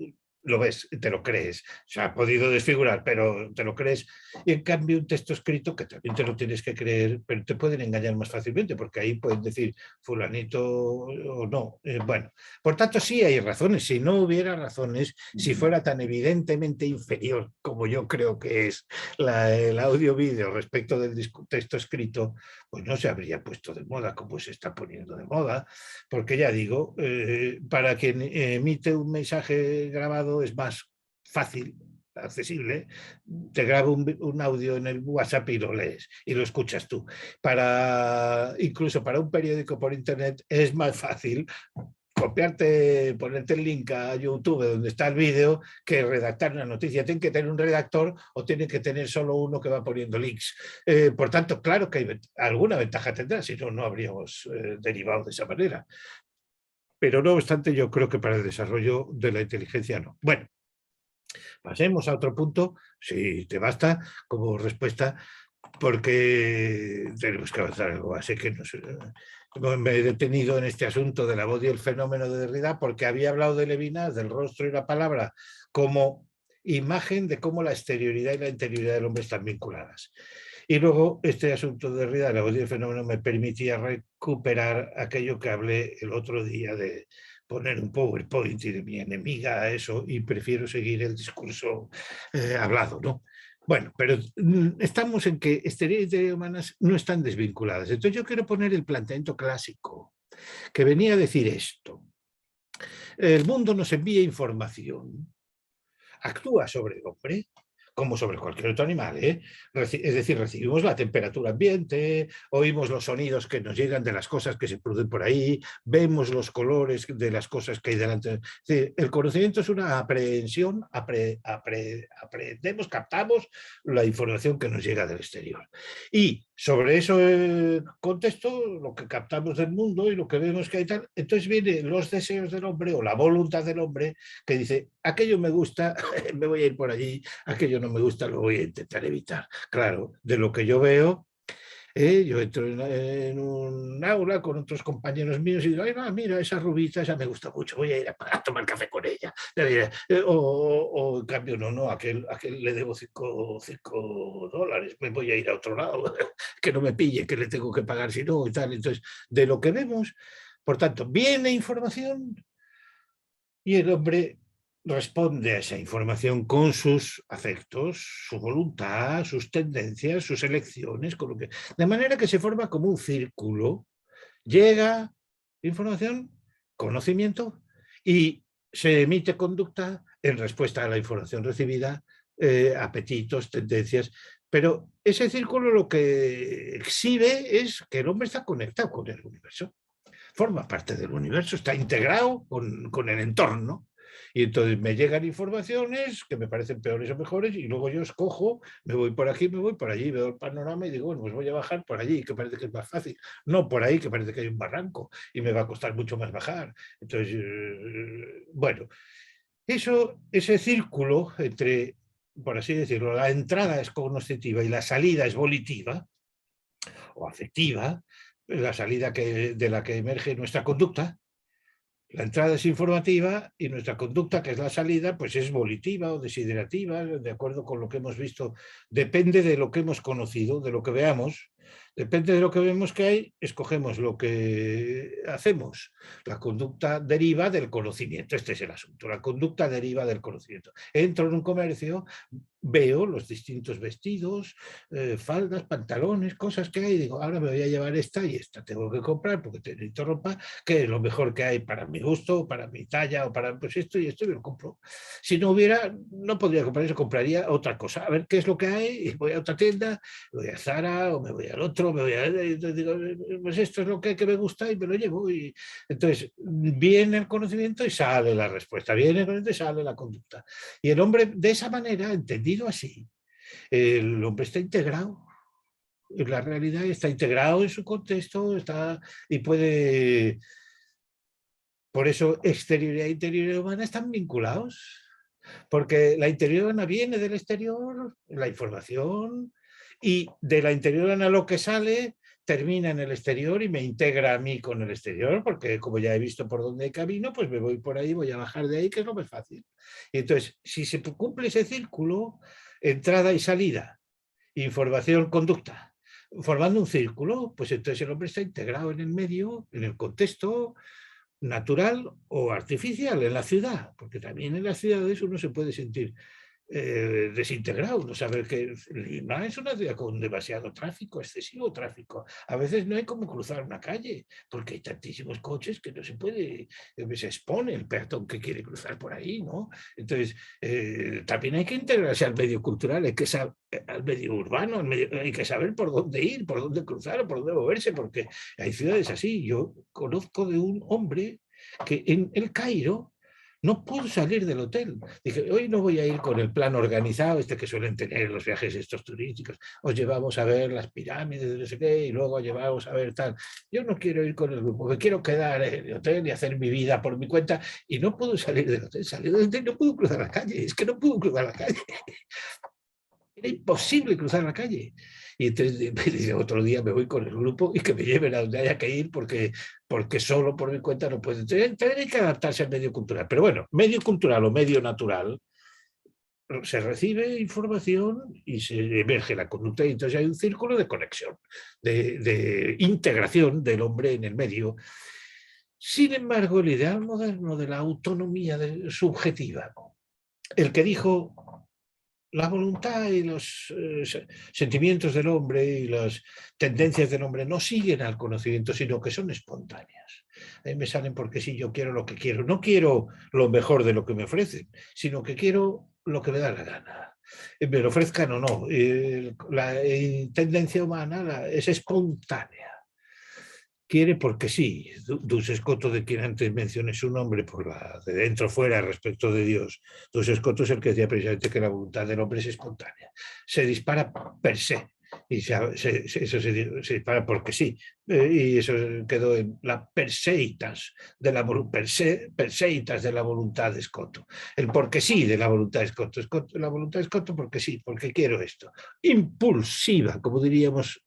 lo ves, te lo crees. Se ha podido desfigurar, pero te lo crees. Y en cambio un texto escrito, que también te lo tienes que creer, pero te pueden engañar más fácilmente, porque ahí pueden decir fulanito o no. Bueno, por tanto sí hay razones. Si no hubiera razones, si fuera tan evidentemente inferior como yo creo que es el audio-vídeo respecto del texto escrito, pues no se habría puesto de moda como se está poniendo de moda, porque ya digo, para quien emite un mensaje grabado es más fácil, accesible, te grabo un audio en el WhatsApp y lo lees y lo escuchas tú. Incluso para un periódico por internet es más fácil copiarte, ponerte el link a YouTube donde está el vídeo que redactar una noticia. Tiene que tener un redactor o tiene que tener solo uno que va poniendo links. Por tanto, claro que alguna ventaja tendrá, si no, no habríamos derivado de esa manera. Pero no obstante, yo creo que para el desarrollo de la inteligencia no. Bueno, pasemos a otro punto, si te basta, como respuesta, porque tenemos que avanzar algo. Así que no sé, me he detenido en este asunto de la voz y el fenómeno de Derrida porque había hablado de Levinas, del rostro y la palabra, como imagen de cómo la exterioridad y la interioridad del hombre están vinculadas. Y luego este asunto de Derrida, la voz y el fenómeno, me permitía recuperar aquello que hablé el otro día de poner un PowerPoint y de mi enemiga a eso, y prefiero seguir el discurso hablado, ¿no? Bueno, pero estamos en que exterior y teoría humanas no están desvinculadas. Entonces yo quiero poner el planteamiento clásico, que venía a decir esto. El mundo nos envía información, actúa sobre el hombre, como sobre cualquier otro animal, ¿eh? Es decir, recibimos la temperatura ambiente, oímos los sonidos que nos llegan de las cosas que se producen por ahí, vemos los colores de las cosas que hay delante. Es decir, el conocimiento es una aprehensión, aprendemos, captamos la información que nos llega del exterior. Y Sobre eso contesto lo que captamos del mundo y lo que vemos que hay tal. Entonces vienen los deseos del hombre o la voluntad del hombre que dice, aquello me gusta, me voy a ir por allí, aquello no me gusta, lo voy a intentar evitar. Claro, de lo que yo veo, yo entro en un aula con otros compañeros míos y digo, ay, va, mira, esa rubita, esa me gusta mucho, voy a ir a tomar café con ella. O en cambio, no, aquel le debo $5, me voy a ir a otro lado, que no me pille, que le tengo que pagar si no y tal. Entonces, de lo que vemos, por tanto, viene información y el hombre responde a esa información con sus afectos, su voluntad, sus tendencias, sus elecciones, con lo que, de manera que se forma como un círculo. Llega información, conocimiento y se emite conducta en respuesta a la información recibida, apetitos, tendencias. Pero ese círculo lo que exhibe es que el hombre está conectado con el universo, forma parte del universo, está integrado con el entorno. Y entonces me llegan informaciones que me parecen peores o mejores y luego yo escojo, me voy por aquí, me voy por allí, veo el panorama y digo, bueno, pues voy a bajar por allí, que parece que es más fácil. No por ahí, que parece que hay un barranco y me va a costar mucho más bajar. Entonces, bueno, ese círculo entre, por así decirlo, la entrada es cognoscitiva y la salida es volitiva o afectiva, la salida de la que emerge nuestra conducta. La entrada es informativa y nuestra conducta, que es la salida, pues es volitiva o desiderativa, de acuerdo con lo que hemos visto. Depende de lo que hemos conocido, de lo que veamos. Depende de lo que vemos que hay, escogemos lo que hacemos. La conducta deriva del conocimiento. Este es el asunto. La conducta deriva del conocimiento. Entro en un comercio, veo los distintos vestidos, faldas, pantalones, cosas que hay, y digo, ahora me voy a llevar esta y esta tengo que comprar porque necesito ropa, que es lo mejor que hay para mi gusto, para mi talla, o para pues esto y esto, y me lo compro. Si no hubiera, no podría comprar eso, compraría otra cosa, a ver qué es lo que hay, y voy a otra tienda, voy a Zara, o me voy al otro, me voy a... Entonces digo, pues esto es lo que hay que me gusta y me lo llevo. Y entonces viene el conocimiento y sale la respuesta, viene el conocimiento y sale la conducta. Y el hombre, de esa manera, entendido así, el hombre está integrado en la realidad, está integrado en su contexto, está y puede. Por eso exterioridad e interioridad humana están vinculados, porque la interioridad humana viene del exterior, la información, y de la interioridad humana lo que sale termina en el exterior y me integra a mí con el exterior, porque como ya he visto por dónde hay camino, pues me voy por ahí, voy a bajar de ahí, que es lo más fácil. Y entonces, si se cumple ese círculo, entrada y salida, información, conducta, formando un círculo, pues entonces el hombre está integrado en el medio, en el contexto natural o artificial, en la ciudad, porque también en las ciudades uno se puede sentir desintegrado, no saber que Lima es una ciudad con demasiado tráfico, excesivo tráfico. A veces no hay como cruzar una calle, porque hay tantísimos coches que no se puede, se expone el peatón que quiere cruzar por ahí, ¿no? Entonces, también hay que integrarse al medio cultural, hay que saber, al medio urbano, hay que saber por dónde ir, por dónde cruzar o por dónde moverse, porque hay ciudades así. Yo conozco de un hombre que en El Cairo no pudo salir del hotel. Dije, hoy no voy a ir con el plan organizado, que suelen tener los viajes estos turísticos. Os llevamos a ver las pirámides, no sé qué, y luego llevamos a ver tal. Yo no quiero ir con el grupo, me quiero quedar en el hotel y hacer mi vida por mi cuenta. Y no pudo salir del hotel, salió del hotel, no pudo cruzar la calle. Es que no pudo cruzar la calle. Era imposible cruzar la calle. Y entonces me dice, otro día me voy con el grupo y que me lleven a donde haya que ir porque solo por mi cuenta no puede. Hay que adaptarse al medio cultural. Pero bueno, medio cultural o medio natural, se recibe información y se emerge la conducta y entonces hay un círculo de conexión, de integración del hombre en el medio. Sin embargo, el ideal moderno de la autonomía subjetiva, el que dijo la voluntad y los sentimientos del hombre y las tendencias del hombre no siguen al conocimiento, sino que son espontáneas. A mí me salen porque sí, yo quiero lo que quiero. No quiero lo mejor de lo que me ofrecen, sino que quiero lo que me da la gana. Me lo ofrezcan o no. La tendencia humana es espontánea. Quiere porque sí. Dus Scoto, de quien antes mencioné su nombre, por la de dentro fuera respecto de Dios. Dus Scoto es el que decía precisamente que la voluntad del hombre es espontánea. Se dispara per se. Y eso se dispara porque sí. Y eso quedó en la perseitas de la, perseitas de la voluntad de Escoto. El porque sí de la voluntad de Escoto. La voluntad de Escoto porque sí, porque quiero esto. Impulsiva, como diríamos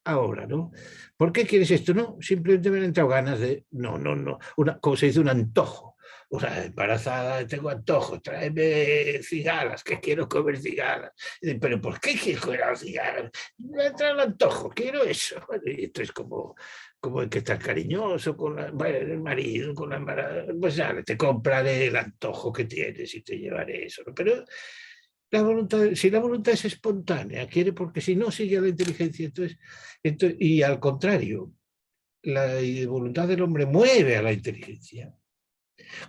ahora, ¿no? ¿Por qué quieres esto? No, simplemente me han entrado ganas de, no, como se dice, un antojo. O sea, embarazada, tengo antojo, tráeme cigalas, que quiero comer cigalas. Pero ¿por qué quiero comer cigalas? Me ha entrado el antojo, quiero eso. Y esto es como el que está cariñoso con el marido, con la embarazada. Pues ya, te compraré el antojo que tienes y te llevaré eso, ¿no? Pero si la voluntad es espontánea, quiere porque si no sigue a la inteligencia, y al contrario, la voluntad del hombre mueve a la inteligencia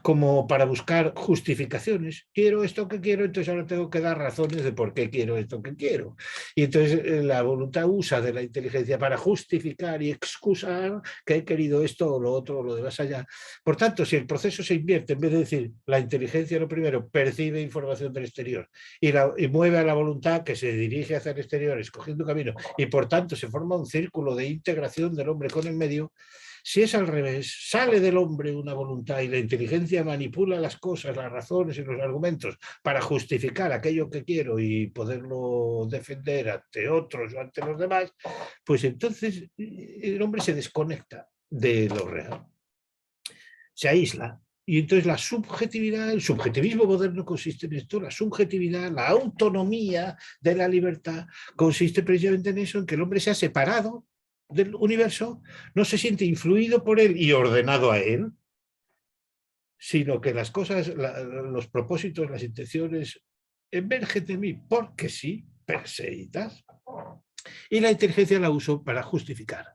como para buscar justificaciones. Quiero esto que quiero, entonces ahora tengo que dar razones de por qué quiero esto que quiero. Y entonces la voluntad usa de la inteligencia para justificar y excusar que he querido esto o lo otro o lo de más allá. Por tanto, si el proceso se invierte, en vez de decir la inteligencia lo primero percibe información del exterior y mueve a la voluntad que se dirige hacia el exterior escogiendo un camino y por tanto se forma un círculo de integración del hombre con el medio. Si es al revés, sale del hombre una voluntad y la inteligencia manipula las cosas, las razones y los argumentos para justificar aquello que quiero y poderlo defender ante otros o ante los demás, pues entonces el hombre se desconecta de lo real, se aísla. Y entonces la subjetividad, el subjetivismo moderno consiste en esto, la subjetividad, la autonomía de la libertad consiste precisamente en eso, en que el hombre se ha separado del universo, no se siente influido por él y ordenado a él, sino que las cosas, los propósitos, las intenciones emergen de mí porque sí, perseitas, y la inteligencia la uso para justificar,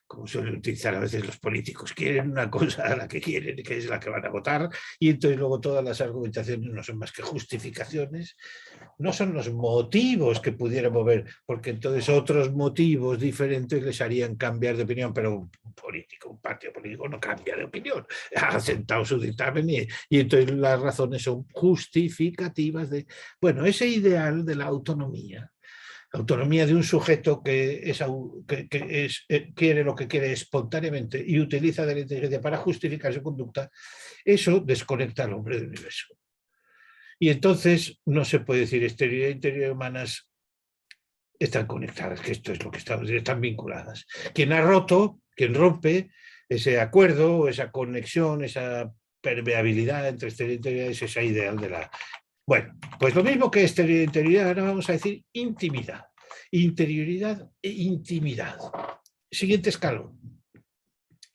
como suelen utilizar a veces los políticos. Quieren una cosa a la que quieren, que es la que van a votar, y entonces luego todas las argumentaciones no son más que justificaciones, no son los motivos que pudieran mover, porque entonces otros motivos diferentes les harían cambiar de opinión, pero un político, un partido político no cambia de opinión, ha sentado su dictamen y entonces las razones son justificativas de, bueno, ese ideal de la autonomía de un sujeto que quiere lo que quiere espontáneamente y utiliza de la inteligencia para justificar su conducta, eso desconecta al hombre del universo. Y entonces no se puede decir exterioridad e interioridad humanas están conectadas, que esto es lo que están vinculadas. Quien ha roto, quien rompe ese acuerdo, esa conexión, esa permeabilidad entre exterior e interioridad es esa ideal de la... Bueno, pues lo mismo que exterioridad e interioridad, ahora vamos a decir intimidad. Interioridad e intimidad. Siguiente escalón.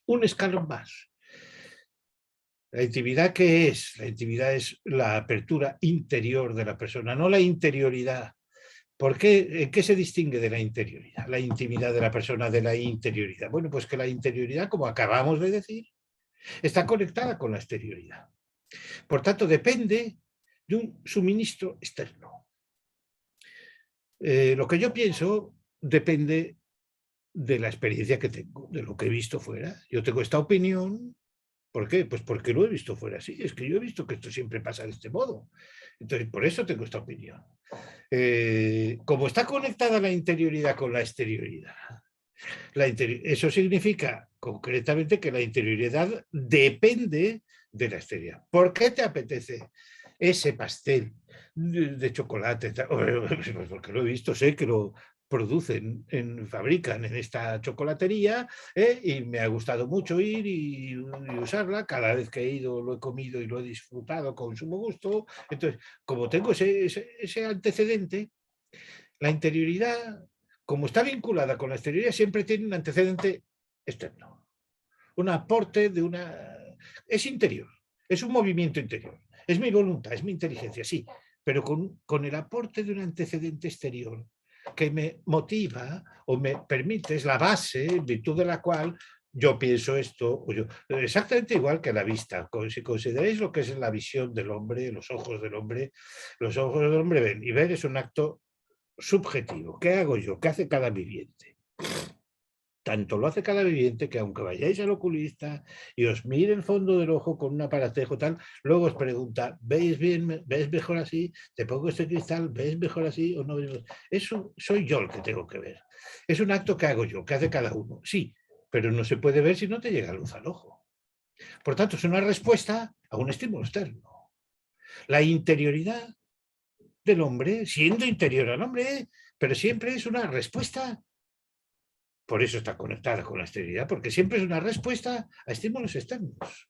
Un escalón más. La intimidad, ¿qué es? La intimidad es la apertura interior de la persona, no la interioridad. ¿Por qué? ¿En qué se distingue de la interioridad? La intimidad de la persona de la interioridad. Bueno, pues que la interioridad, como acabamos de decir, está conectada con la exterioridad. Por tanto, depende de un suministro externo. Lo que yo pienso depende de la experiencia que tengo, de lo que he visto fuera. Yo tengo esta opinión. ¿Por qué? Pues porque lo he visto fuera así. Es que yo he visto que esto siempre pasa de este modo. Entonces, por eso tengo esta opinión. Como está conectada la interioridad con la exterioridad, eso significa concretamente que la interioridad depende de la exterioridad. ¿Por qué te apetece ese pastel de chocolate? Pues porque lo he visto, sé que lo producen, fabrican en esta chocolatería, y me ha gustado mucho ir y usarla. Cada vez que he ido lo he comido y lo he disfrutado con sumo gusto. Entonces, como tengo ese antecedente, la interioridad, como está vinculada con la exterioridad, siempre tiene un antecedente externo, un aporte de una... Es interior, es un movimiento interior, es mi voluntad, es mi inteligencia, sí, pero con el aporte de un antecedente exterior que me motiva o me permite, es la base en virtud de la cual yo pienso esto, exactamente igual que la vista. Si consideráis lo que es la visión del hombre, los ojos del hombre ven, y ver es un acto subjetivo. ¿Qué hago yo? ¿Qué hace cada viviente? Tanto lo hace cada viviente que aunque vayáis al oculista y os mire el fondo del ojo con un aparatejo tal, luego os pregunta, ¿veis bien? ¿Veis mejor así? ¿Te pongo este cristal? ¿Veis mejor así o no? Eso soy yo el que tengo que ver. Es un acto que hago yo, que hace cada uno. Sí, pero no se puede ver si no te llega luz al ojo. Por tanto, es una respuesta a un estímulo externo. La interioridad del hombre, siendo interior al hombre, pero siempre es una respuesta. Por eso está conectada con la exterioridad, porque siempre es una respuesta a estímulos externos.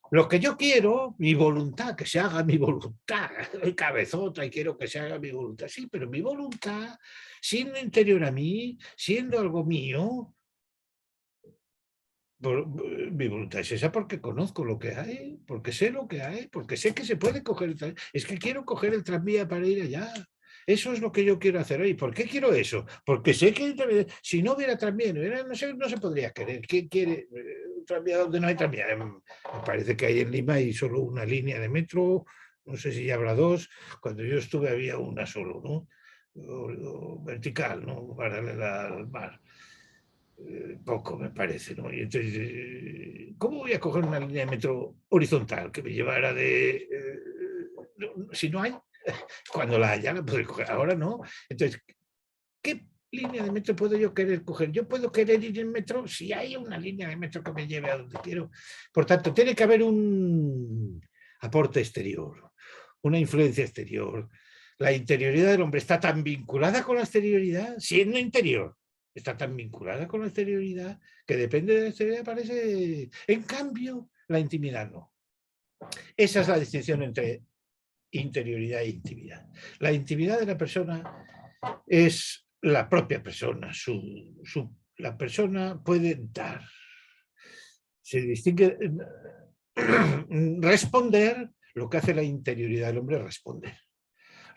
Lo que yo quiero, mi voluntad, que se haga mi voluntad, el cabezota y quiero que se haga mi voluntad, sí, pero mi voluntad, siendo interior a mí, siendo algo mío, mi voluntad es esa porque conozco lo que hay, porque sé lo que hay, porque sé que se puede coger el tranvía. Es que quiero coger el tranvía para ir allá. Eso es lo que yo quiero hacer hoy. ¿Por qué quiero eso? Porque sé que si no hubiera tranvía, no se podría querer. ¿Quién quiere un tranvía donde no hay tranvía? Me parece que hay en Lima hay solo una línea de metro, no sé si ya habrá dos. Cuando yo estuve había una solo, ¿no? O vertical, ¿no? Paralela al mar. Poco me parece, ¿no? Y entonces, ¿cómo voy a coger una línea de metro horizontal que me llevara si no hay, cuando la haya la puedo coger, ahora no. Entonces, ¿qué línea de metro puedo yo querer coger? Yo puedo querer ir en metro si hay una línea de metro que me lleve a donde quiero. Por tanto, tiene que haber un aporte exterior, una influencia exterior. La interioridad del hombre está tan vinculada con la exterioridad, siendo interior, está tan vinculada con la exterioridad que depende de la exterioridad, parece. En cambio, la intimidad no. Esa es la distinción entre interioridad e intimidad. La intimidad de la persona es la propia persona. La persona puede dar. Se distingue. Responder, lo que hace la interioridad del hombre es responder.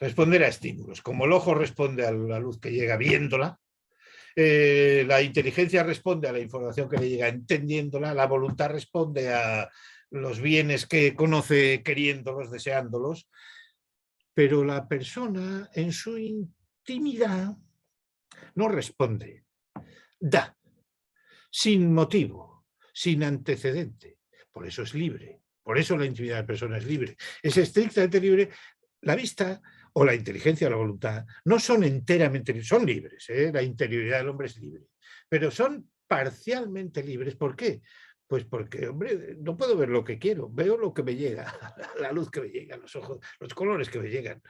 Responder a estímulos. Como el ojo responde a la luz que llega viéndola, la inteligencia responde a la información que le llega entendiéndola, la voluntad responde a los bienes que conoce queriéndolos, deseándolos, pero la persona en su intimidad no responde, da, sin motivo, sin antecedente. Por eso es libre, por eso la intimidad de la persona es libre. Es estrictamente libre. La vista o la inteligencia o la voluntad no son enteramente libres, son libres, la interioridad del hombre es libre, pero son parcialmente libres. ¿Por qué? Pues porque, hombre, no puedo ver lo que quiero, veo lo que me llega, la luz que me llega, los ojos, los colores que me llegan.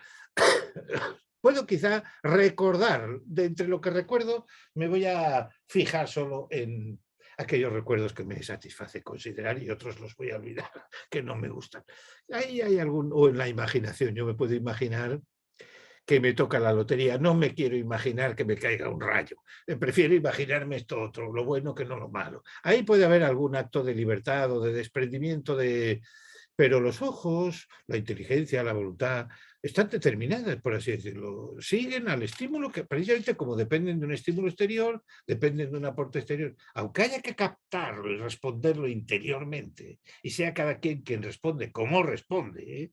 Puedo quizá recordar, de entre lo que recuerdo, me voy a fijar solo en aquellos recuerdos que me satisface considerar y otros los voy a olvidar, que no me gustan. Ahí hay algún, o en la imaginación, yo me puedo imaginar que me toca la lotería, no me quiero imaginar que me caiga un rayo, prefiero imaginarme esto otro, lo bueno que no lo malo. Ahí puede haber algún acto de libertad o de desprendimiento de... Pero los ojos, la inteligencia, la voluntad, están determinadas, por así decirlo. Siguen al estímulo que precisamente como dependen de un estímulo exterior, dependen de un aporte exterior. Aunque haya que captarlo y responderlo interiormente, y sea cada quien responde como responde,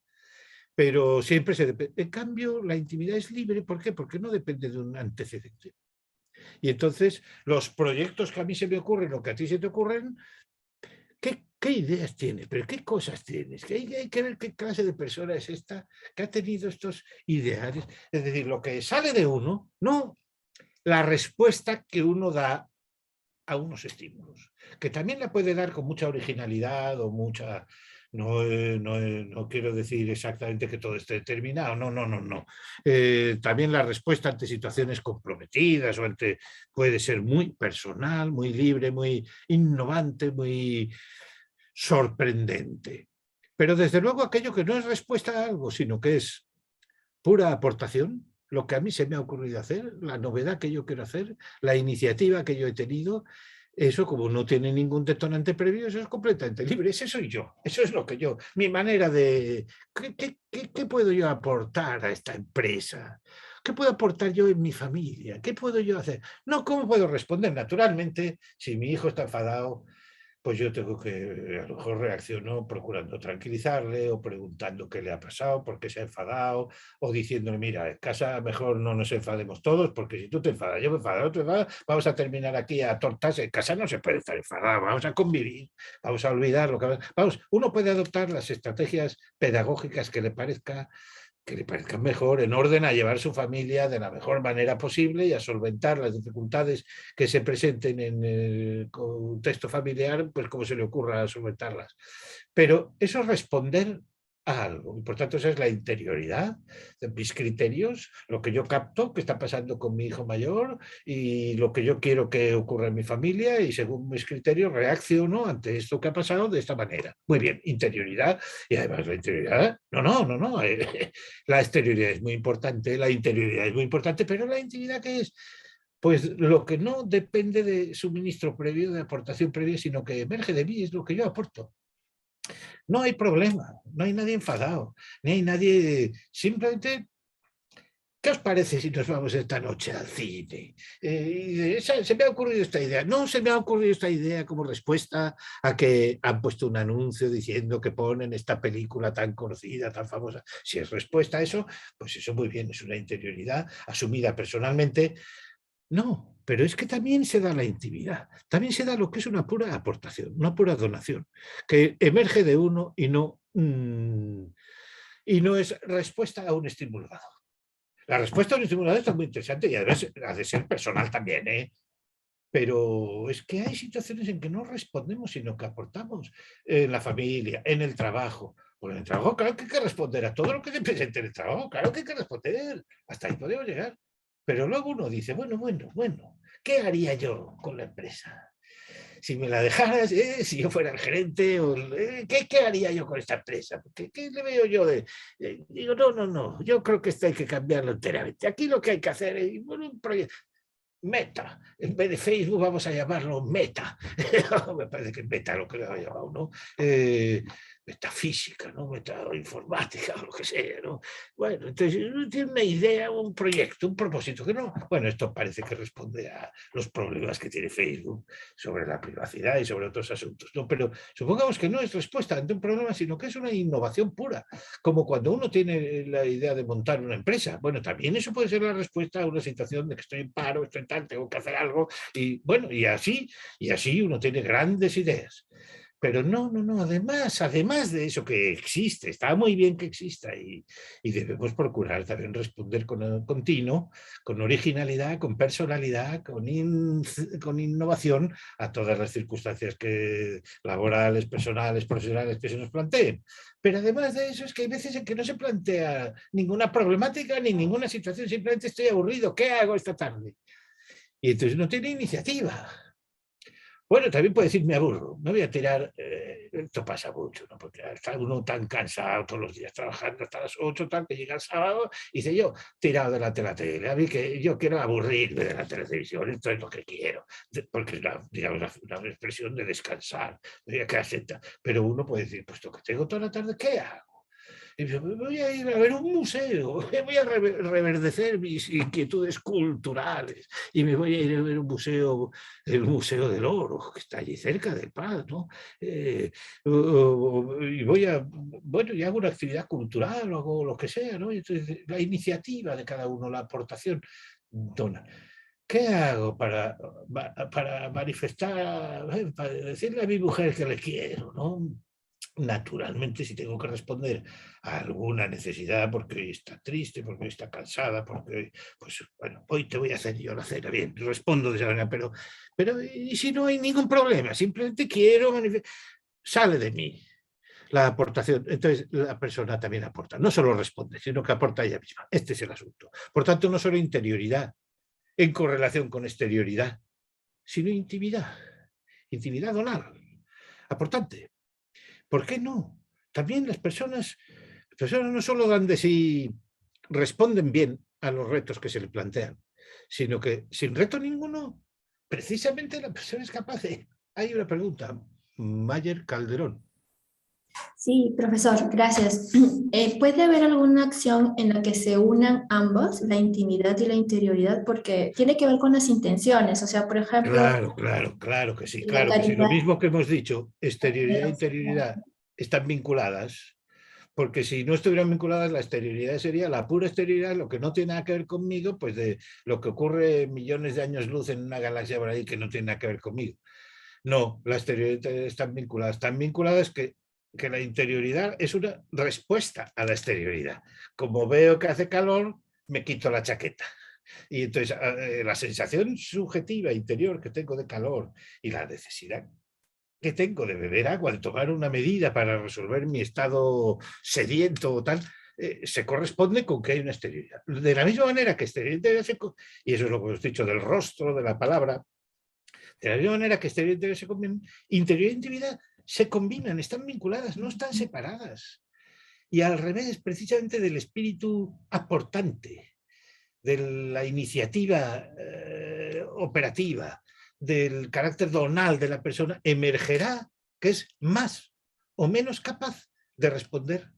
pero siempre se depende. En cambio, la intimidad es libre. ¿Por qué? Porque no depende de un antecedente. Y entonces, los proyectos que a mí se me ocurren o que a ti se te ocurren, ¿qué ideas tienes? ¿Pero qué cosas tienes? Hay que ver qué clase de persona es esta que ha tenido estos ideales. Es decir, lo que sale de uno, no la respuesta que uno da a unos estímulos, que también la puede dar con mucha originalidad o mucha... No quiero decir exactamente que todo esté determinado, no. También la respuesta ante situaciones comprometidas o puede ser muy personal, muy libre, muy innovante, muy sorprendente. Pero desde luego aquello que no es respuesta a algo, sino que es pura aportación, lo que a mí se me ha ocurrido hacer, la novedad que yo quiero hacer, la iniciativa que yo he tenido, eso como no tiene ningún detonante previo, eso es completamente libre, ese soy yo, eso es lo que yo, mi manera de... ¿Qué puedo yo aportar a esta empresa? ¿Qué puedo aportar yo en mi familia? ¿Qué puedo yo hacer? No, ¿cómo puedo responder? Naturalmente, si mi hijo está enfadado, pues yo tengo que, a lo mejor reacciono procurando tranquilizarle o preguntando qué le ha pasado, por qué se ha enfadado, o diciéndole, mira, en casa mejor no nos enfademos todos, porque si tú te enfadas, yo me enfado, otro enfada, vamos a terminar aquí a tortas, en casa no se puede estar enfadado, vamos a convivir, vamos a olvidar lo que... Vamos, uno puede adoptar las estrategias pedagógicas que le parezcan mejor, en orden a llevar su familia de la mejor manera posible y a solventar las dificultades que se presenten en el contexto familiar, pues como se le ocurra solventarlas. Pero eso es responder a algo. Y por tanto, esa es la interioridad de mis criterios, lo que yo capto que está pasando con mi hijo mayor y lo que yo quiero que ocurra en mi familia y según mis criterios reacciono ante esto que ha pasado de esta manera. Muy bien, interioridad y además la interioridad, no, la exterioridad es muy importante, la interioridad es muy importante, pero la intimidad ¿qué es? Pues lo que no depende de suministro previo, de aportación previa, sino que emerge de mí, es lo que yo aporto. No hay problema, no hay nadie enfadado, ni hay nadie, simplemente, ¿qué os parece si nos vamos esta noche al cine? Se me ha ocurrido esta idea. No se me ha ocurrido esta idea como respuesta a que han puesto un anuncio diciendo que ponen esta película tan conocida, tan famosa. Si es respuesta a eso, pues eso muy bien, es una interioridad asumida personalmente. No, pero es que también se da la intimidad, también se da lo que es una pura aportación, una pura donación, que emerge de uno y no es respuesta a un estimulador. La respuesta a un estimulador está muy interesante y además ha de ser personal también, ¿eh? Pero es que hay situaciones en que no respondemos, sino que aportamos en la familia, en el trabajo. Pues en el trabajo, claro que hay que responder a todo lo que se presente en el trabajo, claro que hay que responder. Hasta ahí podemos llegar. Pero luego uno dice, bueno, ¿qué haría yo con la empresa? Si me la dejaras, si yo fuera el gerente, ¿qué haría yo con esta empresa? ¿Qué le veo yo de...? Digo, no, yo creo que esto hay que cambiarlo enteramente. Aquí lo que hay que hacer es un proyecto. Meta, en vez de Facebook vamos a llamarlo Meta. Me parece que Meta lo que le ha llamado, ¿no? Metafísica, ¿no? Metainformática o lo que sea, ¿no? Bueno, entonces uno tiene una idea, un proyecto, un propósito que no. Bueno, esto parece que responde a los problemas que tiene Facebook sobre la privacidad y sobre otros asuntos, ¿no? Pero supongamos que no es respuesta ante un problema, sino que es una innovación pura, como cuando uno tiene la idea de montar una empresa. Bueno, también eso puede ser la respuesta a una situación de que estoy en paro, estoy en tal, tengo que hacer algo, y bueno, y así uno tiene grandes ideas. Pero no, además de eso que existe, está muy bien que exista y debemos procurar también responder con continuo, con originalidad, con personalidad, con innovación a todas las circunstancias laborales, personales, profesionales que se nos planteen. Pero además de eso es que hay veces en que no se plantea ninguna problemática ni ninguna situación, simplemente estoy aburrido, ¿qué hago esta tarde? Y entonces no tiene iniciativa. Bueno, también puede decir, me aburro, me voy a tirar, esto pasa mucho, ¿no? Porque está uno tan cansado todos los días trabajando hasta las 8, tal, que llega el sábado y dice yo, tirado delante de la tele, a mí que yo quiero aburrirme de la televisión, esto es lo que quiero, porque es digamos, una expresión de descansar, de que acepta. Pero uno puede decir, pues lo que tengo toda la tarde, ¿qué hago? Y yo, voy a ir a ver un museo, voy a reverdecer mis inquietudes culturales y me voy a ir a ver un museo, el Museo del Oro, que está allí cerca del Paz, ¿no? Y bueno, y hago una actividad cultural o hago lo que sea, ¿no? Y entonces, la iniciativa de cada uno, la aportación, dona. ¿Qué hago para manifestar, para decirle a mi mujer que le quiero, ¿no? Naturalmente, si tengo que responder a alguna necesidad, porque hoy está triste, porque hoy está cansada, porque hoy, pues bueno, hoy te voy a hacer yo la cena, bien, respondo de esa manera, pero y si no hay ningún problema, simplemente quiero manifestar, sale de mí la aportación. Entonces la persona también aporta, no solo responde, sino que aporta ella misma. Este es el asunto. Por tanto, no solo interioridad en correlación con exterioridad, sino intimidad donal, aportante. ¿Por qué no? También las personas no solo dan de sí, responden bien a los retos que se les plantean, sino que sin reto ninguno, precisamente la persona es capaz de... Hay una pregunta, Mayer Calderón, Sí, profesor, gracias. ¿Puede haber alguna acción en la que se unan ambos, la intimidad y la interioridad? Porque tiene que ver con las intenciones. O sea, por ejemplo, Claro, claro, claro que sí, la claro que sí. Lo caridad. mismo que hemos dicho, exterioridad e interioridad están vinculadas, porque si no estuvieran vinculadas, la exterioridad sería la pura exterioridad, lo que no tiene nada que ver conmigo, pues de lo que ocurre millones de años luz en una galaxia por ahí que no tiene nada que ver conmigo. No, la exterioridad están vinculadas que la interioridad es una respuesta a la exterioridad. Como veo que hace calor, me quito la chaqueta. Y entonces la sensación subjetiva interior que tengo de calor y la necesidad que tengo de beber agua, de tomar una medida para resolver mi estado sediento o tal, se corresponde con que hay una exterioridad. De la misma manera que exterioridad, y eso es lo que os he dicho del rostro, de la palabra, de la misma manera que exterioridad se combinan, interior e intimidad se combinan, están vinculadas, no están separadas. Y al revés, precisamente del espíritu aportante, de la iniciativa operativa, del carácter donal de la persona, emergerá que es más o menos capaz de responder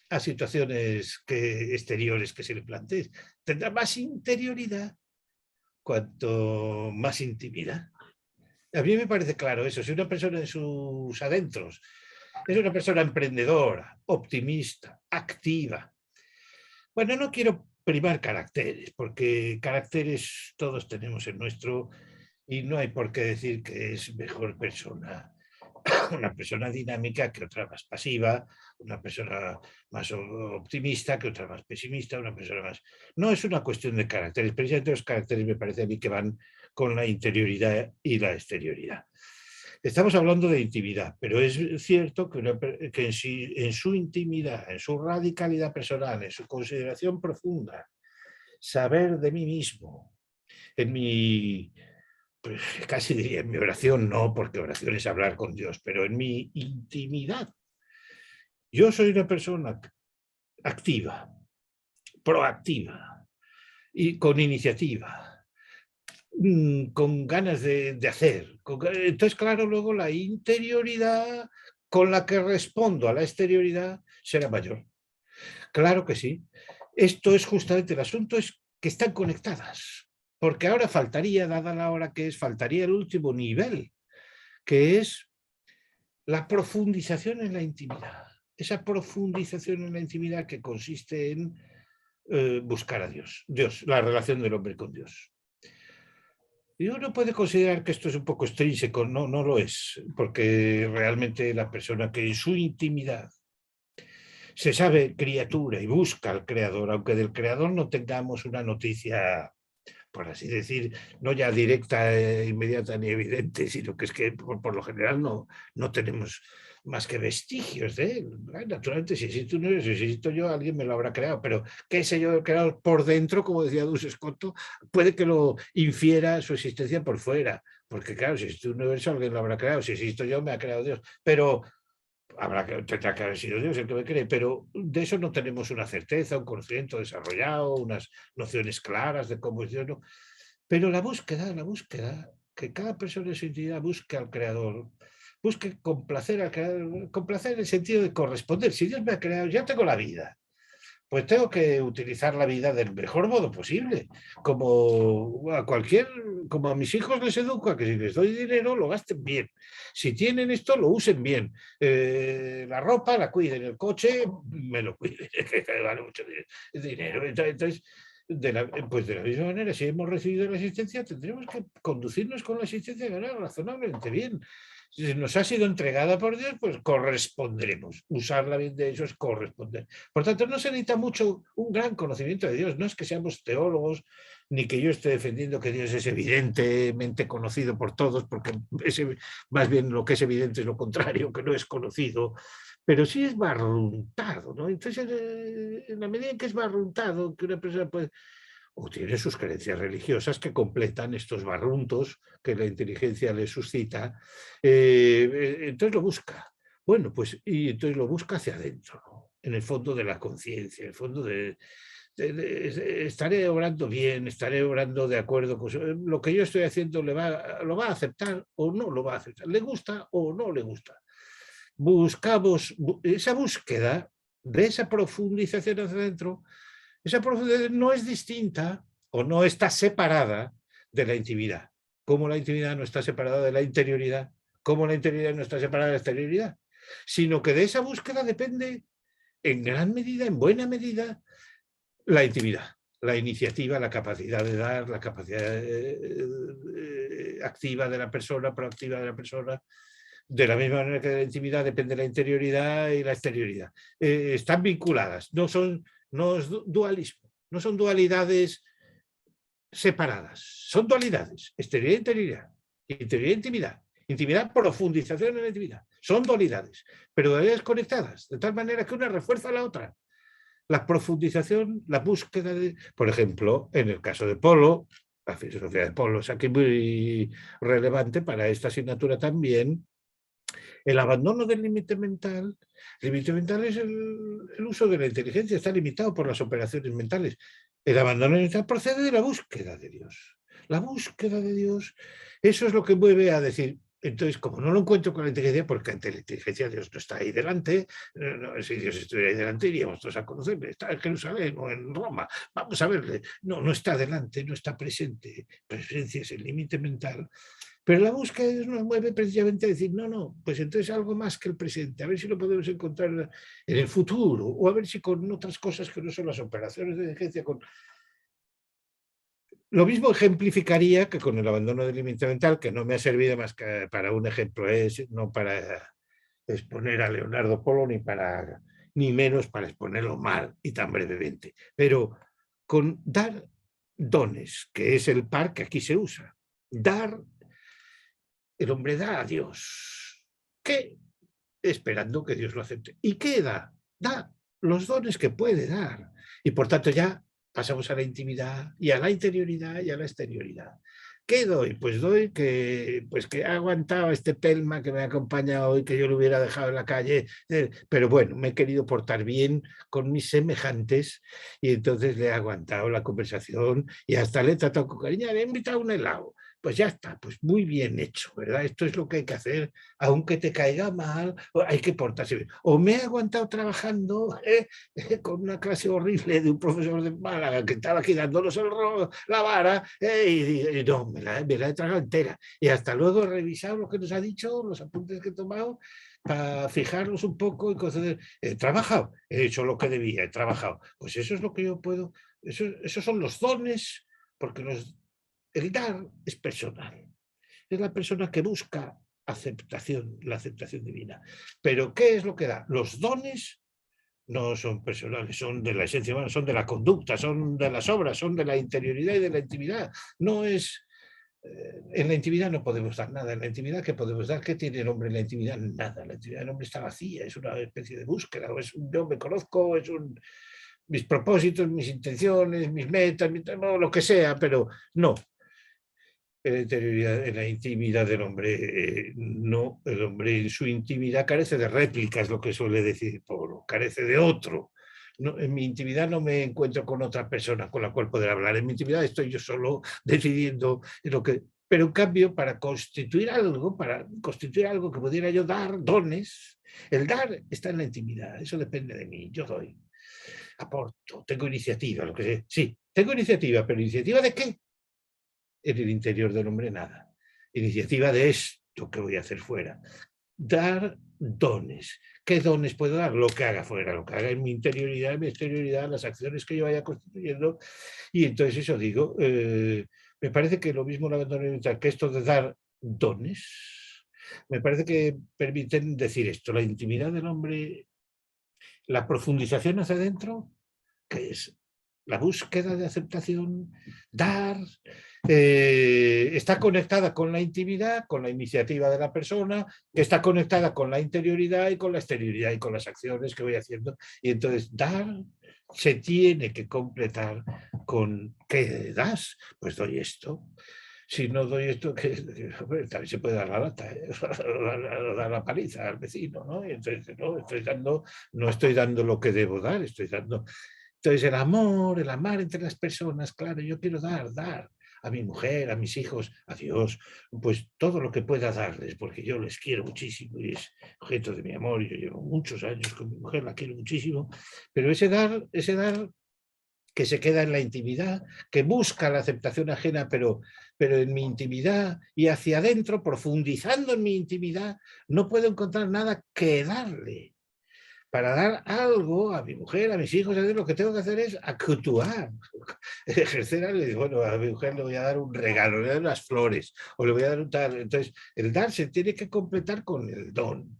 a situaciones exteriores que se le planteen. Tendrá más interioridad cuanto más intimidad. A mí me parece claro eso. Si una persona en sus adentros es una persona emprendedora, optimista, activa, bueno, no quiero primar caracteres, porque caracteres todos tenemos en nuestro y no hay por qué decir que es mejor persona una persona dinámica que otra más pasiva, una persona más optimista que otra más pesimista, una persona más... No es una cuestión de caracteres, precisamente los caracteres me parece a mí que van con la interioridad y la exterioridad. Estamos hablando de intimidad, pero es cierto que en su intimidad, en su radicalidad personal, en su consideración profunda, saber de mí mismo, en mi, pues casi diría en mi oración, no, porque oración es hablar con Dios, pero en mi intimidad. Yo soy una persona activa, proactiva y con iniciativa, con ganas de hacer. Entonces, claro, luego la interioridad con la que respondo a la exterioridad será mayor. Claro que sí. Esto es justamente el asunto, es que están conectadas. Porque ahora faltaría, dada la hora que es, faltaría el último nivel, que es la profundización en la intimidad. Esa profundización en la intimidad que consiste en buscar a Dios, la relación del hombre con Dios. Y uno puede considerar que esto es un poco extrínseco, no, no lo es, porque realmente la persona que en su intimidad se sabe criatura y busca al creador, aunque del creador no tengamos una noticia, por así decir, no ya directa, inmediata ni evidente, sino que es que por lo general no tenemos más que vestigios de él. Naturalmente, si existe un universo, si existo yo, alguien me lo habrá creado, pero qué sé yo, creado por dentro, como decía Dus Scotto, puede que lo infiera su existencia por fuera, porque claro, si existe un universo, alguien lo habrá creado, si existo yo, me ha creado Dios, pero tendrá que haber sido Dios el que me cree, pero de eso no tenemos una certeza, un conocimiento desarrollado, unas nociones claras de cómo es Dios, ¿no? Pero la búsqueda, que cada persona en su intimidad busque al Creador, busque complacer al Creador, complacer en el sentido de corresponder. Si Dios me ha creado, ya tengo la vida, pues tengo que utilizar la vida del mejor modo posible, como a mis hijos les educo a que si les doy dinero lo gasten bien, si tienen esto lo usen bien, la ropa la cuiden, el coche me lo cuiden, que vale mucho dinero. Entonces, pues de la misma manera, si hemos recibido la asistencia, tendremos que conducirnos con la asistencia de manera razonablemente bien. Si nos ha sido entregada por Dios, pues correspondremos. Usarla bien de eso es corresponder. Por tanto, no se necesita mucho un gran conocimiento de Dios. No es que seamos teólogos, ni que yo esté defendiendo que Dios es evidentemente conocido por todos, porque más bien lo que es evidente es lo contrario, que no es conocido, pero sí es barruntado, ¿no? Entonces, en la medida en que es barruntado, que una persona puede o tiene sus creencias religiosas que completan estos barruntos que la inteligencia le suscita, entonces lo busca. Bueno, pues y entonces lo busca hacia adentro, ¿no? En el fondo de la conciencia, en el fondo estaré obrando bien, estaré obrando de acuerdo con lo que yo estoy haciendo, lo va a aceptar o no lo va a aceptar, le gusta o no le gusta. buscamos esa búsqueda de esa profundización hacia adentro. Esa profundización no es distinta o no está separada de la intimidad. Como la intimidad no está separada de la interioridad, como la interioridad no está separada de la exterioridad, sino que de esa búsqueda depende en gran medida, en buena medida, la intimidad, la iniciativa, la capacidad de dar, la capacidad activa de la persona, proactiva de la persona. De la misma manera que de la intimidad depende la interioridad y la exterioridad. Están vinculadas, no es dualismo, no son dualidades separadas, son dualidades, exterioridad e interioridad, interioridad e intimidad, intimidad, profundización en la intimidad, son dualidades, pero dualidades conectadas, de tal manera que una refuerza a la otra. La profundización, la búsqueda de, por ejemplo, en el caso de Polo, la filosofía de Polo es aquí muy relevante para esta asignatura también. El abandono del límite mental. El límite mental es el uso de la inteligencia, está limitado por las operaciones mentales. El abandono mental procede de la búsqueda de Dios. La búsqueda de Dios, eso es lo que mueve a decir, entonces, como no lo encuentro con la inteligencia, porque ante la inteligencia Dios no está ahí delante, si Dios estuviera ahí delante, iríamos todos a conocerle, está en Jerusalén o en Roma, vamos a verle. No está delante, no está presente. Presencia es el límite mental. Pero la búsqueda de Dios nos mueve precisamente a decir, no, pues entonces algo más que el presente, a ver si lo podemos encontrar en el futuro, o a ver si con otras cosas que no son las operaciones de inteligencia. Lo mismo ejemplificaría que con el abandono del límite mental, que no me ha servido más que para un ejemplo, no para exponer a Leonardo Polo, ni menos para exponerlo mal y tan brevemente, pero con dar dones, que es el par que aquí se usa, dar. El hombre da a Dios. ¿Qué? Esperando que Dios lo acepte. ¿Y qué da? Da los dones que puede dar. Y por tanto ya pasamos a la intimidad y a la interioridad y a la exterioridad. ¿Qué doy? Pues doy que he aguantado este pelma que me acompaña hoy, que yo lo hubiera dejado en la calle, pero bueno, me he querido portar bien con mis semejantes y entonces le he aguantado la conversación y hasta le he tratado con cariño, le he invitado a un helado. Pues ya está, pues muy bien hecho, ¿verdad? Esto es lo que hay que hacer, aunque te caiga mal, hay que portarse bien. O me he aguantado trabajando con una clase horrible de un profesor de Málaga que estaba aquí dándonos la vara y no, me la he tragado entera. Y hasta luego he revisado lo que nos ha dicho, los apuntes que he tomado, para fijarlos un poco y conceder. He trabajado, he hecho lo que debía, he trabajado. Pues eso es lo que yo puedo, esos son los dones, porque el dar es personal. Es la persona que busca aceptación, la aceptación divina. Pero ¿qué es lo que da? Los dones no son personales, son de la esencia humana, son de la conducta, son de las obras, son de la interioridad y de la intimidad. No es... en la intimidad no podemos dar nada. En la intimidad, ¿qué podemos dar? ¿Qué tiene el hombre en la intimidad? Nada. La intimidad del hombre está vacía, es una especie de búsqueda, o es un yo me conozco, es mis propósitos, mis intenciones, mis metas, lo que sea, pero no. En la intimidad del hombre, no, el hombre en su intimidad carece de réplicas, lo que suele decir Polo, carece de otro. No, en mi intimidad no me encuentro con otra persona con la cual poder hablar, en mi intimidad estoy yo solo decidiendo lo que... Pero en cambio, para constituir algo que pudiera yo dar, dones, el dar está en la intimidad, eso depende de mí, yo doy, aporto, tengo iniciativa, lo que sea. Sí, tengo iniciativa, pero ¿iniciativa de qué? En el interior del hombre nada. Iniciativa de esto que voy a hacer fuera. Dar dones. ¿Qué dones puedo dar? Lo que haga fuera, lo que haga en mi interioridad, en mi exterioridad, las acciones que yo vaya constituyendo. Y entonces eso digo, me parece que lo mismo la abandono que esto de dar dones, me parece que permiten decir esto, la intimidad del hombre, la profundización hacia adentro, que es la búsqueda de aceptación, dar, está conectada con la intimidad, con la iniciativa de la persona, que está conectada con la interioridad y con la exterioridad y con las acciones que voy haciendo. Y entonces dar se tiene que completar con ¿qué das? Pues doy esto. Si no doy esto, también se puede dar la lata, dar la paliza al vecino, ¿no? Y entonces no estoy dando lo que debo dar, estoy dando... Entonces el amar entre las personas, claro, yo quiero dar. a mi mujer, a mis hijos, a Dios, pues todo lo que pueda darles, porque yo les quiero muchísimo y es objeto de mi amor. Yo llevo muchos años con mi mujer, la quiero muchísimo, pero ese dar que se queda en la intimidad, que busca la aceptación ajena, pero en mi intimidad y hacia adentro, profundizando en mi intimidad, no puedo encontrar nada que darle. Para dar algo a mi mujer, a mis hijos, lo que tengo que hacer es actuar, ejercer algo. Y bueno, a mi mujer le voy a dar un regalo, le voy a dar unas flores, o le voy a dar un tal. Entonces, el dar se tiene que completar con el don.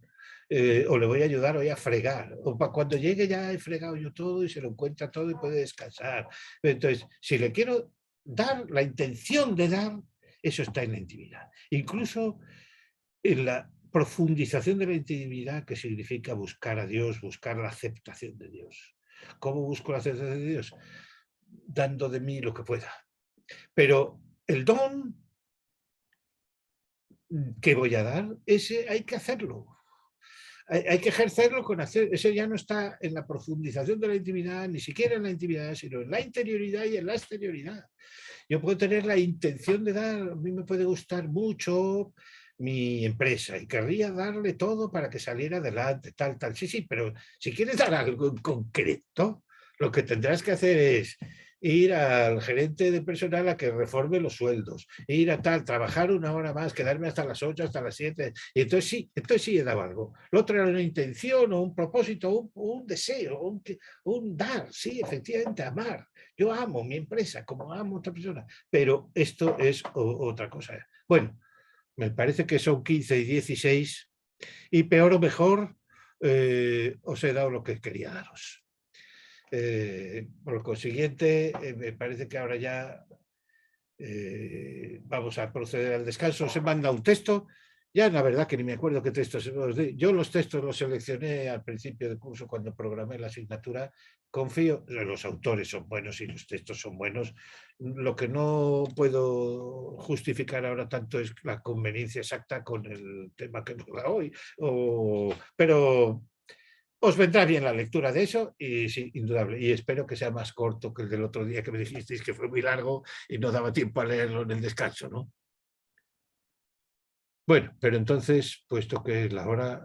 O le voy a ayudar hoy a fregar, o para cuando llegue ya he fregado yo todo y se lo encuentra todo y puede descansar. Entonces, si le quiero dar, la intención de dar, eso está en la intimidad. Incluso en la profundización de la intimidad, que significa buscar a Dios, buscar la aceptación de Dios. ¿Cómo busco la aceptación de Dios? Dando de mí lo que pueda. Pero el don que voy a dar, ese hay que hacerlo. Hay que ejercerlo con hacer, eso ya no está en la profundización de la intimidad, ni siquiera en la intimidad, sino en la interioridad y en la exterioridad. Yo puedo tener la intención de dar, a mí me puede gustar mucho mi empresa y querría darle todo para que saliera adelante, tal. Sí, pero si quieres dar algo en concreto, lo que tendrás que hacer es ir al gerente de personal a que reforme los sueldos, ir a trabajar una hora más, quedarme hasta las 8, hasta las 7, y entonces sí he dado algo. Lo otro era una intención o un propósito, un deseo, un dar, sí, efectivamente, amar. Yo amo mi empresa como amo a otra persona, pero esto es otra cosa. Bueno, me parece que son 15 y 16, y peor o mejor, os he dado lo que quería daros. Por lo consiguiente, me parece que ahora ya vamos a proceder al descanso. Se manda un texto. Ya la verdad que ni me acuerdo qué textos os di. Yo los textos los seleccioné al principio del curso cuando programé la asignatura. Confío, los autores son buenos y los textos son buenos. Lo que no puedo justificar ahora tanto es la conveniencia exacta con el tema que nos da hoy. Pero os vendrá bien la lectura de eso y sí, indudable. Y espero que sea más corto que el del otro día que me dijisteis que fue muy largo y no daba tiempo a leerlo en el descanso, ¿no? Bueno, pero entonces, puesto que es la hora...